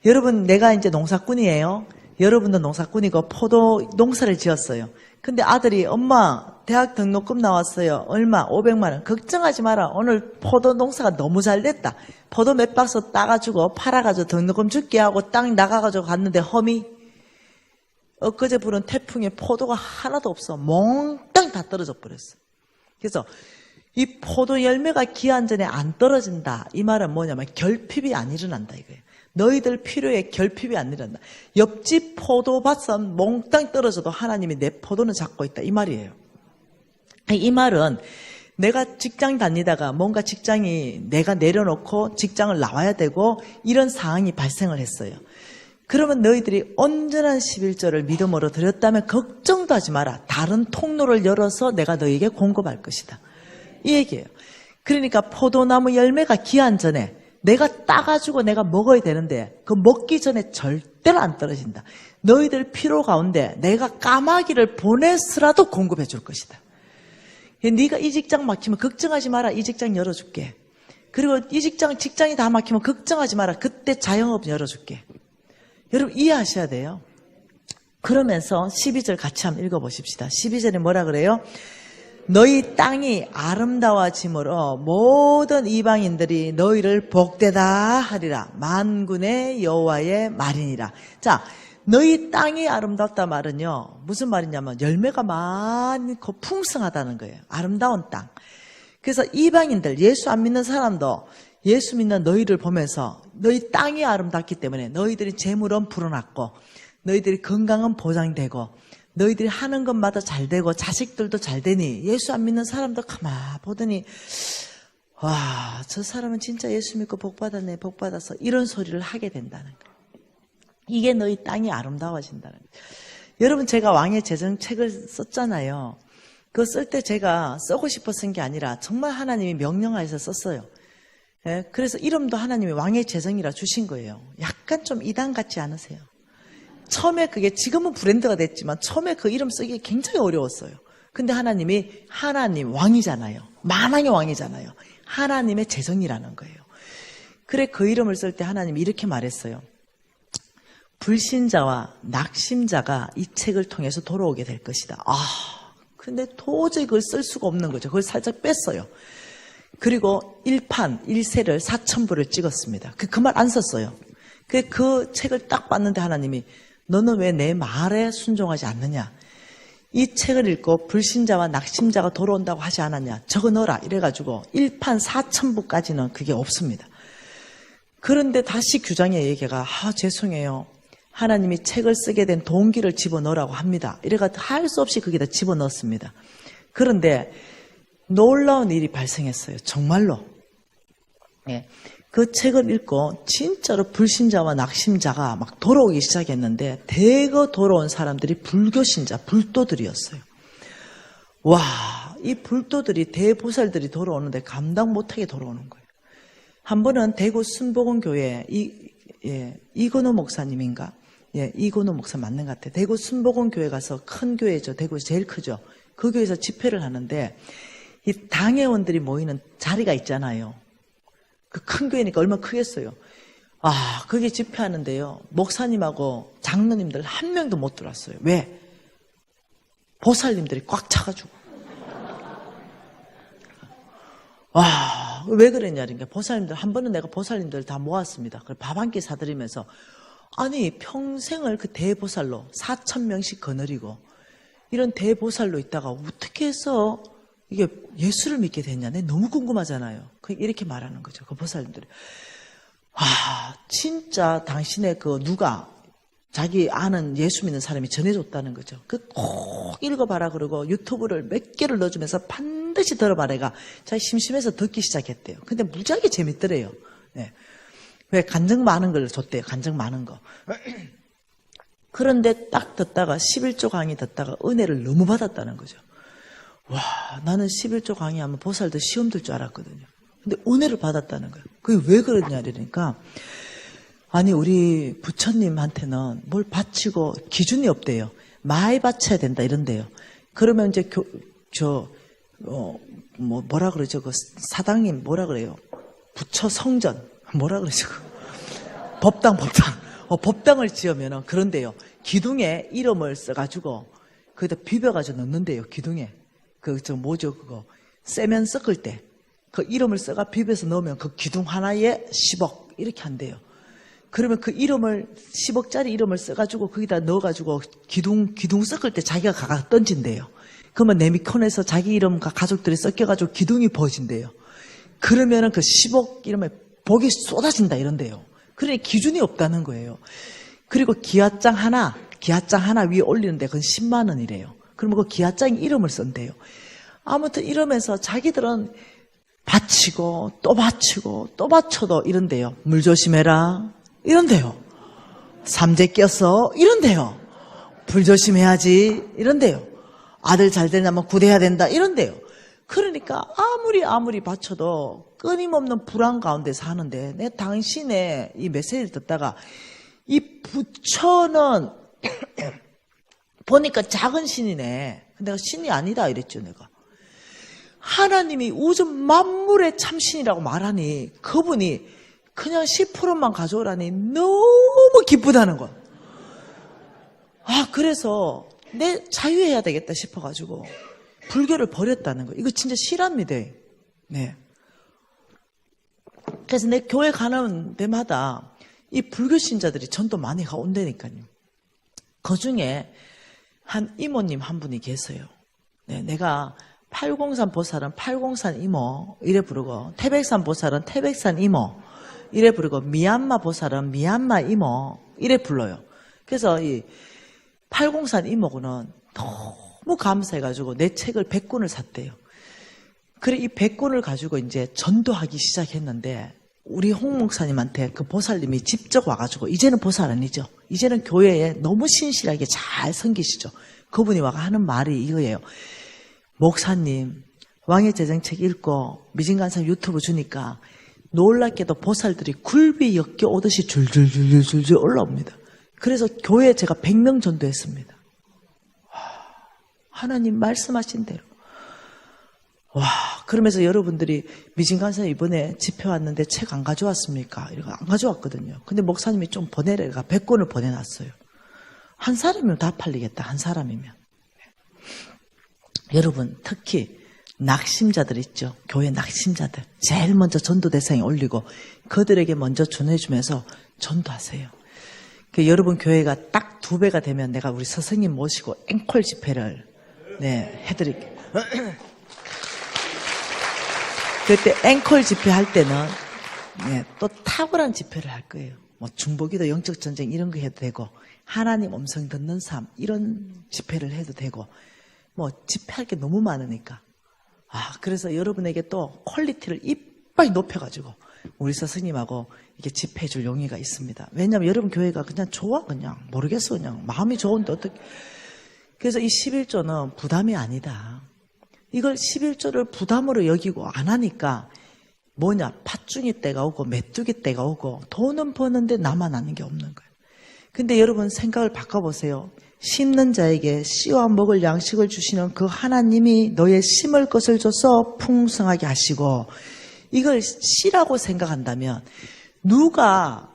여러분, 내가 이제 농사꾼이에요. 여러분도 농사꾼이고 포도 농사를 지었어요. 근데 아들이 엄마 대학 등록금 나왔어요. 얼마? 500만 원. 걱정하지 마라. 오늘 포도 농사가 너무 잘 됐다. 포도 몇 박스 따가지고 팔아가지고 등록금 줄게 하고 땅 나가가지고 갔는데 험이 엊그제 불은 태풍에 포도가 하나도 없어. 몽땅 다 떨어져 버렸어. 그래서 이 포도 열매가 기한 전에 안 떨어진다. 이 말은 뭐냐면 결핍이 안 일어난다 이거예요. 너희들 필요에 결핍이 안 일어난다. 옆집 포도밭은 몽땅 떨어져도 하나님이 내 포도는 잡고 있다. 이 말이에요. 이 말은 내가 직장 다니다가 뭔가 직장이 내가 내려놓고 직장을 나와야 되고 이런 상황이 발생을 했어요. 그러면 너희들이 온전한 11조를 믿음으로 드렸다면 걱정도 하지 마라. 다른 통로를 열어서 내가 너희에게 공급할 것이다. 이 얘기예요. 그러니까 포도나무 열매가 기한 전에 내가 따가지고 내가 먹어야 되는데 그 먹기 전에 절대로 안 떨어진다. 너희들 필요 가운데 내가 까마귀를 보내서라도 공급해 줄 것이다. 네가 이 직장 막히면 걱정하지 마라. 이 직장 열어줄게. 그리고 이 직장이 다 막히면 걱정하지 마라. 그때 자영업 열어줄게. 여러분 이해하셔야 돼요. 그러면서 12절 같이 한번 읽어보십시다. 12절에 뭐라 그래요? 너희 땅이 아름다워짐으로 모든 이방인들이 너희를 복되다 하리라. 만군의 여호와의 말이니라. 자, 너희 땅이 아름답다 말은요, 무슨 말이냐면 열매가 많고 풍성하다는 거예요. 아름다운 땅. 그래서 이방인들, 예수 안 믿는 사람도 예수 믿는 너희를 보면서 너희 땅이 아름답기 때문에 너희들이 재물은 불어났고 너희들이 건강은 보장되고 너희들이 하는 것마다 잘 되고 자식들도 잘 되니 예수 안 믿는 사람도 가만 보더니 와, 저 사람은 진짜 예수 믿고 복 받았네, 복 받아서 이런 소리를 하게 된다는 거예요. 이게 너희 땅이 아름다워진다는 거예요. 여러분 제가 왕의 재정책을 썼잖아요. 그거 쓸 때 제가 쓰고 싶어 쓴 게 아니라 정말 하나님이 명령하셔서 썼어요. 예, 그래서 이름도 하나님이 왕의 재정이라 주신 거예요. 약간 좀 이단 같지 않으세요? 처음에 그게 지금은 브랜드가 됐지만 처음에 그 이름 쓰기 굉장히 어려웠어요. 근데 하나님이 하나님 왕이잖아요. 만왕의 왕이잖아요. 하나님의 재정이라는 거예요. 그래 그 이름을 쓸 때 하나님이 이렇게 말했어요. 불신자와 낙심자가 이 책을 통해서 돌아오게 될 것이다. 근데 도저히 그걸 쓸 수가 없는 거죠. 그걸 살짝 뺐어요. 그리고 1판 1세를 4,000부를 찍었습니다. 그 말 안 썼어요. 그 책을 딱 봤는데 하나님이 너는 왜 내 말에 순종하지 않느냐? 이 책을 읽고 불신자와 낙심자가 돌아온다고 하지 않았냐? 적어 넣어라. 이래가지고 1판 4,000부까지는 그게 없습니다. 그런데 다시 규장의 얘기가 죄송해요. 하나님이 책을 쓰게 된 동기를 집어넣으라고 합니다. 이래가지고 할 수 없이 거기다 집어넣었습니다. 그런데 놀라운 일이 발생했어요. 정말로. 예. 그 책을 읽고 진짜로 불신자와 낙심자가 막 돌아오기 시작했는데 대거 돌아온 사람들이 불교신자, 불도들이었어요. 와, 이 불도들이 대보살들이 돌아오는데 감당 못하게 돌아오는 거예요. 한 번은 대구 순복음교회 이건호 목사님인가? 예, 이건호 목사 맞는 것 같아요. 대구 순복음교회 가서 큰 교회죠. 대구에서 제일 크죠. 그 교회에서 집회를 하는데 이 당회원들이 모이는 자리가 있잖아요. 그 큰 교회니까 얼마나 크겠어요. 거기 집회하는데요. 목사님하고 장로님들 한 명도 못 들어왔어요. 왜? 보살님들이 꽉 차가지고. 왜 그랬냐, 그러니까 보살님들, 한 번은 내가 보살님들 다 모았습니다. 그래서 밥 한 끼 사드리면서, 아니, 평생을 그 대보살로 4,000명씩 거느리고, 이런 대보살로 있다가 어떻게 해서 이게 예수를 믿게 됐냐? 내 너무 궁금하잖아요. 이렇게 말하는 거죠. 그 보살님들이. 진짜 당신의 누가 자기 아는 예수 믿는 사람이 전해줬다는 거죠. 꼭 읽어봐라 그러고 유튜브를 몇 개를 넣어주면서 반드시 들어봐라. 애가 자기 심심해서 듣기 시작했대요. 근데 무지하게 재밌더래요. 네. 왜 간증 많은 걸 줬대요. 간증 많은 거. 그런데 딱 듣다가 11조 강의 듣다가 은혜를 너무 받았다는 거죠. 와, 나는 11조 강의하면 보살도 시험 들 줄 알았거든요. 근데 은혜를 받았다는 거예요. 그게 왜 그러냐, 그러니까. 아니, 우리 부처님한테는 뭘 바치고 기준이 없대요. 많이 바쳐야 된다, 이런데요. 그러면 이제 뭐라 그러죠? 그 사당님 뭐라 그래요? 부처 성전. 뭐라 그러죠? 법당. 법당을 지으면은 그런데요. 기둥에 이름을 써가지고 거기다 비벼가지고 넣는데요, 기둥에. 세면 섞을 때 그 이름을 써가 비벼서 넣으면 그 기둥 하나에 10억 이렇게 한대요. 그러면 그 이름을 10억짜리 이름을 써가지고 거기다 넣어가지고 기둥 섞을 때 자기가 가가 던진대요. 그러면 네미콘에서 자기 이름과 가족들이 섞여가지고 기둥이 부어진대요. 그러면은 그 10억 이름에 복이 쏟아진다 이런데요. 그러니 기준이 없다는 거예요. 그리고 기와장 하나 위에 올리는데 그건 10만 원이래요. 그러면 그 기와장에 이름을 쓴대요. 아무튼 이러면서 자기들은 바치고 또 바치고 또 바쳐도 이런데요. 물 조심해라 이런데요. 삼재 껴서 이런데요. 불 조심해야지 이런데요. 아들 잘 되려면 구대해야 된다 이런데요. 그러니까 아무리 바쳐도 끊임없는 불안 가운데 사는데 내 당신의 이 메시지를 듣다가 이 부처는 보니까 작은 신이네. 내가 신이 아니다 이랬죠 내가. 하나님이 우주 만물의 참신이라고 말하니 그분이 그냥 10%만 가져오라니 너무 기쁘다는 거야. 그래서 내 자유해야 되겠다 싶어가지고 불교를 버렸다는 거예요. 이거 진짜 실합니다. 네. 그래서 내 교회 가는 데마다 이 불교 신자들이 전도 많이 온다니까요. 그 중에 한 이모님 한 분이 계세요. 네, 내가 803 보살은 803 이모 이래 부르고 태백산 보살은 태백산 이모 이래 부르고 미얀마 보살은 미얀마 이모 이래 불러요. 그래서 이 803 이모는 너무 감사해가지고 내 책을 100권을 샀대요. 그래 이 100권을 가지고 이제 전도하기 시작했는데 우리 홍 목사님한테 그 보살님이 직접 와가지고 이제는 보살 아니죠. 이제는 교회에 너무 신실하게 잘 섬기시죠. 그분이 와가 하는 말이 이거예요. 목사님 왕의 제정책 읽고 미진간사 유튜브 주니까 놀랍게도 보살들이 굴비 엮여 오듯이 줄줄줄줄줄 올라옵니다. 그래서 교회에 제가 100명 전도했습니다. 하나님 말씀하신 대로. 그러면서 여러분들이 미진간사 이번에 집회 왔는데 책 안 가져왔습니까? 이러고 안 가져왔거든요. 근데 목사님이 좀 보내래가 100권을 보내놨어요. 한 사람이면 다 팔리겠다. 한 사람이면. 여러분 특히 낙심자들 있죠. 교회 낙심자들. 제일 먼저 전도 대상에 올리고 그들에게 먼저 전해주면서 전도하세요. 여러분 교회가 딱 2배가 되면 내가 우리 스승님 모시고 앵콜 집회를 해드릴게요. 그때 앵콜 집회 할 때는 또 탁월한 집회를 할 거예요. 뭐 중보기도 영적 전쟁 이런 거 해도 되고 하나님 음성 듣는 삶 이런 집회를 해도 되고 뭐 집회할 게 너무 많으니까 그래서 여러분에게 또 퀄리티를 이빨 높여가지고 우리 스승님하고 이렇게 집회해 줄 용의가 있습니다. 왜냐하면 여러분 교회가 그냥 좋아 그냥 모르겠어 그냥 마음이 좋은데 어떻게 그래서 이 11조는 부담이 아니다. 이걸 11조를 부담으로 여기고 안 하니까 뭐냐 팥죽이 때가 오고 메뚜기 때가 오고 돈은 버는데 나만 아는 게 없는 거예요. 근데 여러분 생각을 바꿔보세요. 심는 자에게 씨와 먹을 양식을 주시는 그 하나님이 너의 심을 것을 줘서 풍성하게 하시고 이걸 씨라고 생각한다면 누가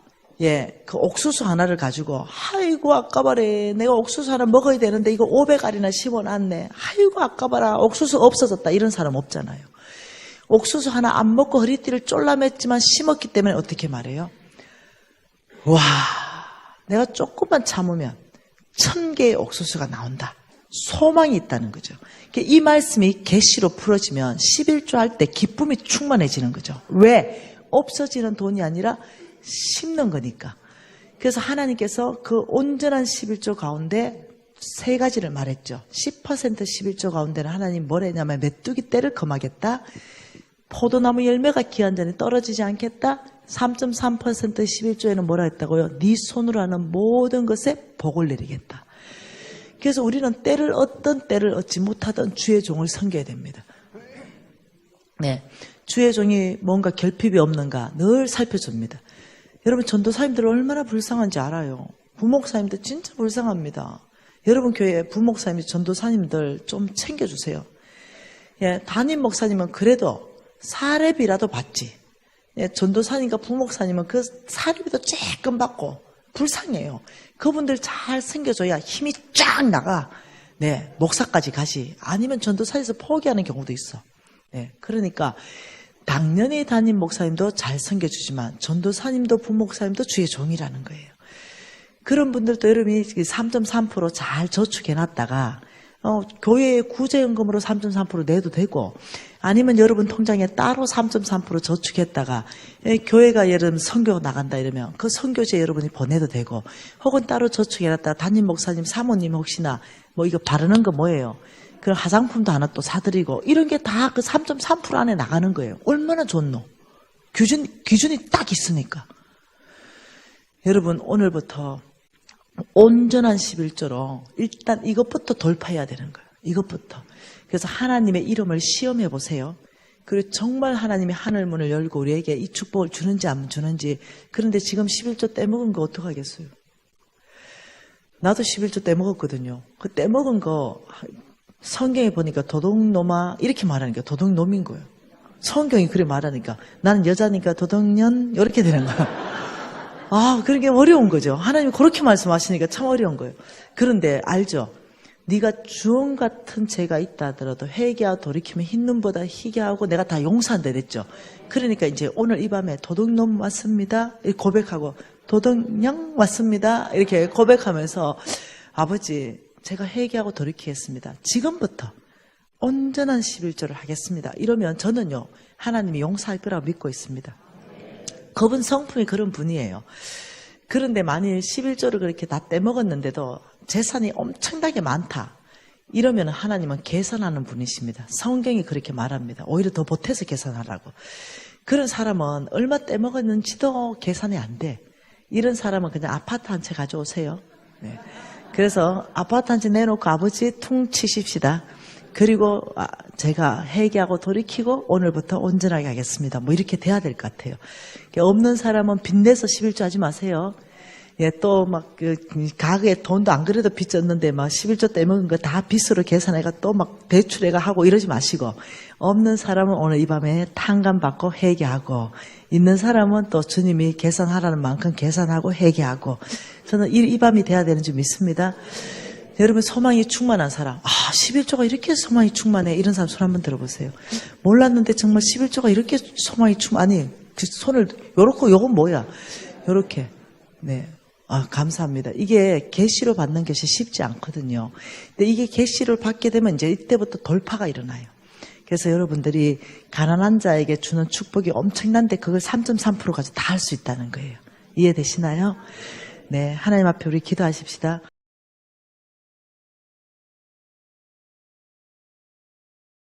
그 옥수수 하나를 가지고 아이고 아까봐래 내가 옥수수 하나 먹어야 되는데 이거 500알이나 심어놨네 아이고 아까봐라 옥수수 없어졌다 이런 사람 없잖아요. 옥수수 하나 안 먹고 허리띠를 쫄라맸지만 심었기 때문에 어떻게 말해요? 와 내가 조금만 참으면 1000개의 옥수수가 나온다. 소망이 있다는 거죠. 이 말씀이 계시로 풀어지면 11조 할 때 기쁨이 충만해지는 거죠. 왜? 없어지는 돈이 아니라 심는 거니까. 그래서 하나님께서 그 온전한 11조 가운데 3가지를 말했죠. 10% 11조 가운데는 하나님 뭘 했냐면 메뚜기 떼를 금하겠다. 포도나무 열매가 기한 전에 떨어지지 않겠다. 3.3% 11조에는 뭐라 했다고요? 네 손으로 하는 모든 것에 복을 내리겠다. 그래서 우리는 어떤 때를 얻지 못하던 주의 종을 섬겨야 됩니다. 주의 종이 뭔가 결핍이 없는가 늘 살펴줍니다. 여러분 전도사님들 얼마나 불쌍한지 알아요. 부목사님들 진짜 불쌍합니다. 여러분 교회 부목사님 전도사님들 좀 챙겨주세요. 담임 목사님은 그래도 사례비라도 받지. 전도사님과 부목사님은 그 사례비도 조금 받고 불쌍해요. 그분들 잘 챙겨줘야 힘이 쫙 나가. 목사까지 가시. 아니면 전도사에서 포기하는 경우도 있어. 그러니까 당연히 담임 목사님도 잘 섬겨주지만 전도사님도 부목사님도 주의 종이라는 거예요. 그런 분들도 여러분이 3.3% 잘 저축해놨다가 교회의 구제연금으로 3.3% 내도 되고 아니면 여러분 통장에 따로 3.3% 저축했다가 교회가 예를 들면 선교 나간다 이러면 그 선교지에 여러분이 보내도 되고 혹은 따로 저축해놨다가 담임 목사님 사모님 혹시나 뭐 이거 바르는 거 뭐예요? 그 화장품도 하나 또 사드리고 이런 게 다 그 3.3% 안에 나가는 거예요. 얼마나 좋노? 기준이 딱 있으니까. 여러분 오늘부터 온전한 11조로 일단 이것부터 돌파해야 되는 거예요. 이것부터. 그래서 하나님의 이름을 시험해 보세요. 그리고 정말 하나님이 하늘 문을 열고 우리에게 이 축복을 주는지 안 주는지. 그런데 지금 11조 떼먹은 거 어떡하겠어요? 나도 11조 떼먹었거든요. 그 떼먹은 거 성경에 보니까 도둑놈아 이렇게 말하니까 도둑놈인 거예요. 성경이 그래 말하니까 나는 여자니까 도둑년 이렇게 되는 거야. 아, 그러게 어려운 거죠. 하나님이 그렇게 말씀하시니까 참 어려운 거예요. 그런데 알죠? 네가 주홍 같은 죄가 있다 하더라도 회개하고 돌이키면 흰 눈보다 희게 하고 내가 다 용서한다 그랬죠. 그러니까 이제 오늘 이 밤에 도둑놈 왔습니다. 이렇게 고백하고 도둑냥 왔습니다. 이렇게 고백하면서 아버지 제가 회개하고 돌이키겠습니다. 지금부터 온전한 11조를 하겠습니다. 이러면 저는요 하나님이 용서할 거라고 믿고 있습니다. 그분 성품이 그런 분이에요. 그런데 만일 11조를 그렇게 다 떼먹었는데도 재산이 엄청나게 많다. 이러면 하나님은 계산하는 분이십니다. 성경이 그렇게 말합니다. 오히려 더 보태서 계산하라고. 그런 사람은 얼마 떼먹었는지도 계산이 안 돼. 이런 사람은 그냥 아파트 한 채 가져오세요. 네. 그래서 아파트 한 채 내놓고 아버지 퉁 치십시다. 그리고 제가 회개하고 돌이키고 오늘부터 온전하게 하겠습니다. 뭐 이렇게 돼야 될 것 같아요. 없는 사람은 빚내서 11조 하지 마세요. 예, 또 막 가게에 돈도 안 그래도 빚졌는데 막 11조 떼먹은 거 다 빚으로 계산해가 또 막 대출해가 하고 이러지 마시고, 없는 사람은 오늘 이 밤에 탕감 받고 회개하고, 있는 사람은 또 주님이 계산하라는 만큼 계산하고 회개하고, 저는 이 밤이 돼야 되는 줄 믿습니다. 여러분 소망이 충만한 사람, 11조가 이렇게 소망이 충만해, 이런 사람 손 한번 들어보세요. 몰랐는데 정말 11조가 이렇게 소망이 아니 그 손을 요렇게, 요건 뭐야 요렇게. 네, 감사합니다. 이게 계시로 받는 것이 쉽지 않거든요. 근데 이게 계시를 받게 되면 이제 이때부터 돌파가 일어나요. 그래서 여러분들이 가난한 자에게 주는 축복이 엄청난데 그걸 3.3% 가지고 다 할 수 있다는 거예요. 이해되시나요? 네, 하나님 앞에 우리 기도하십시다.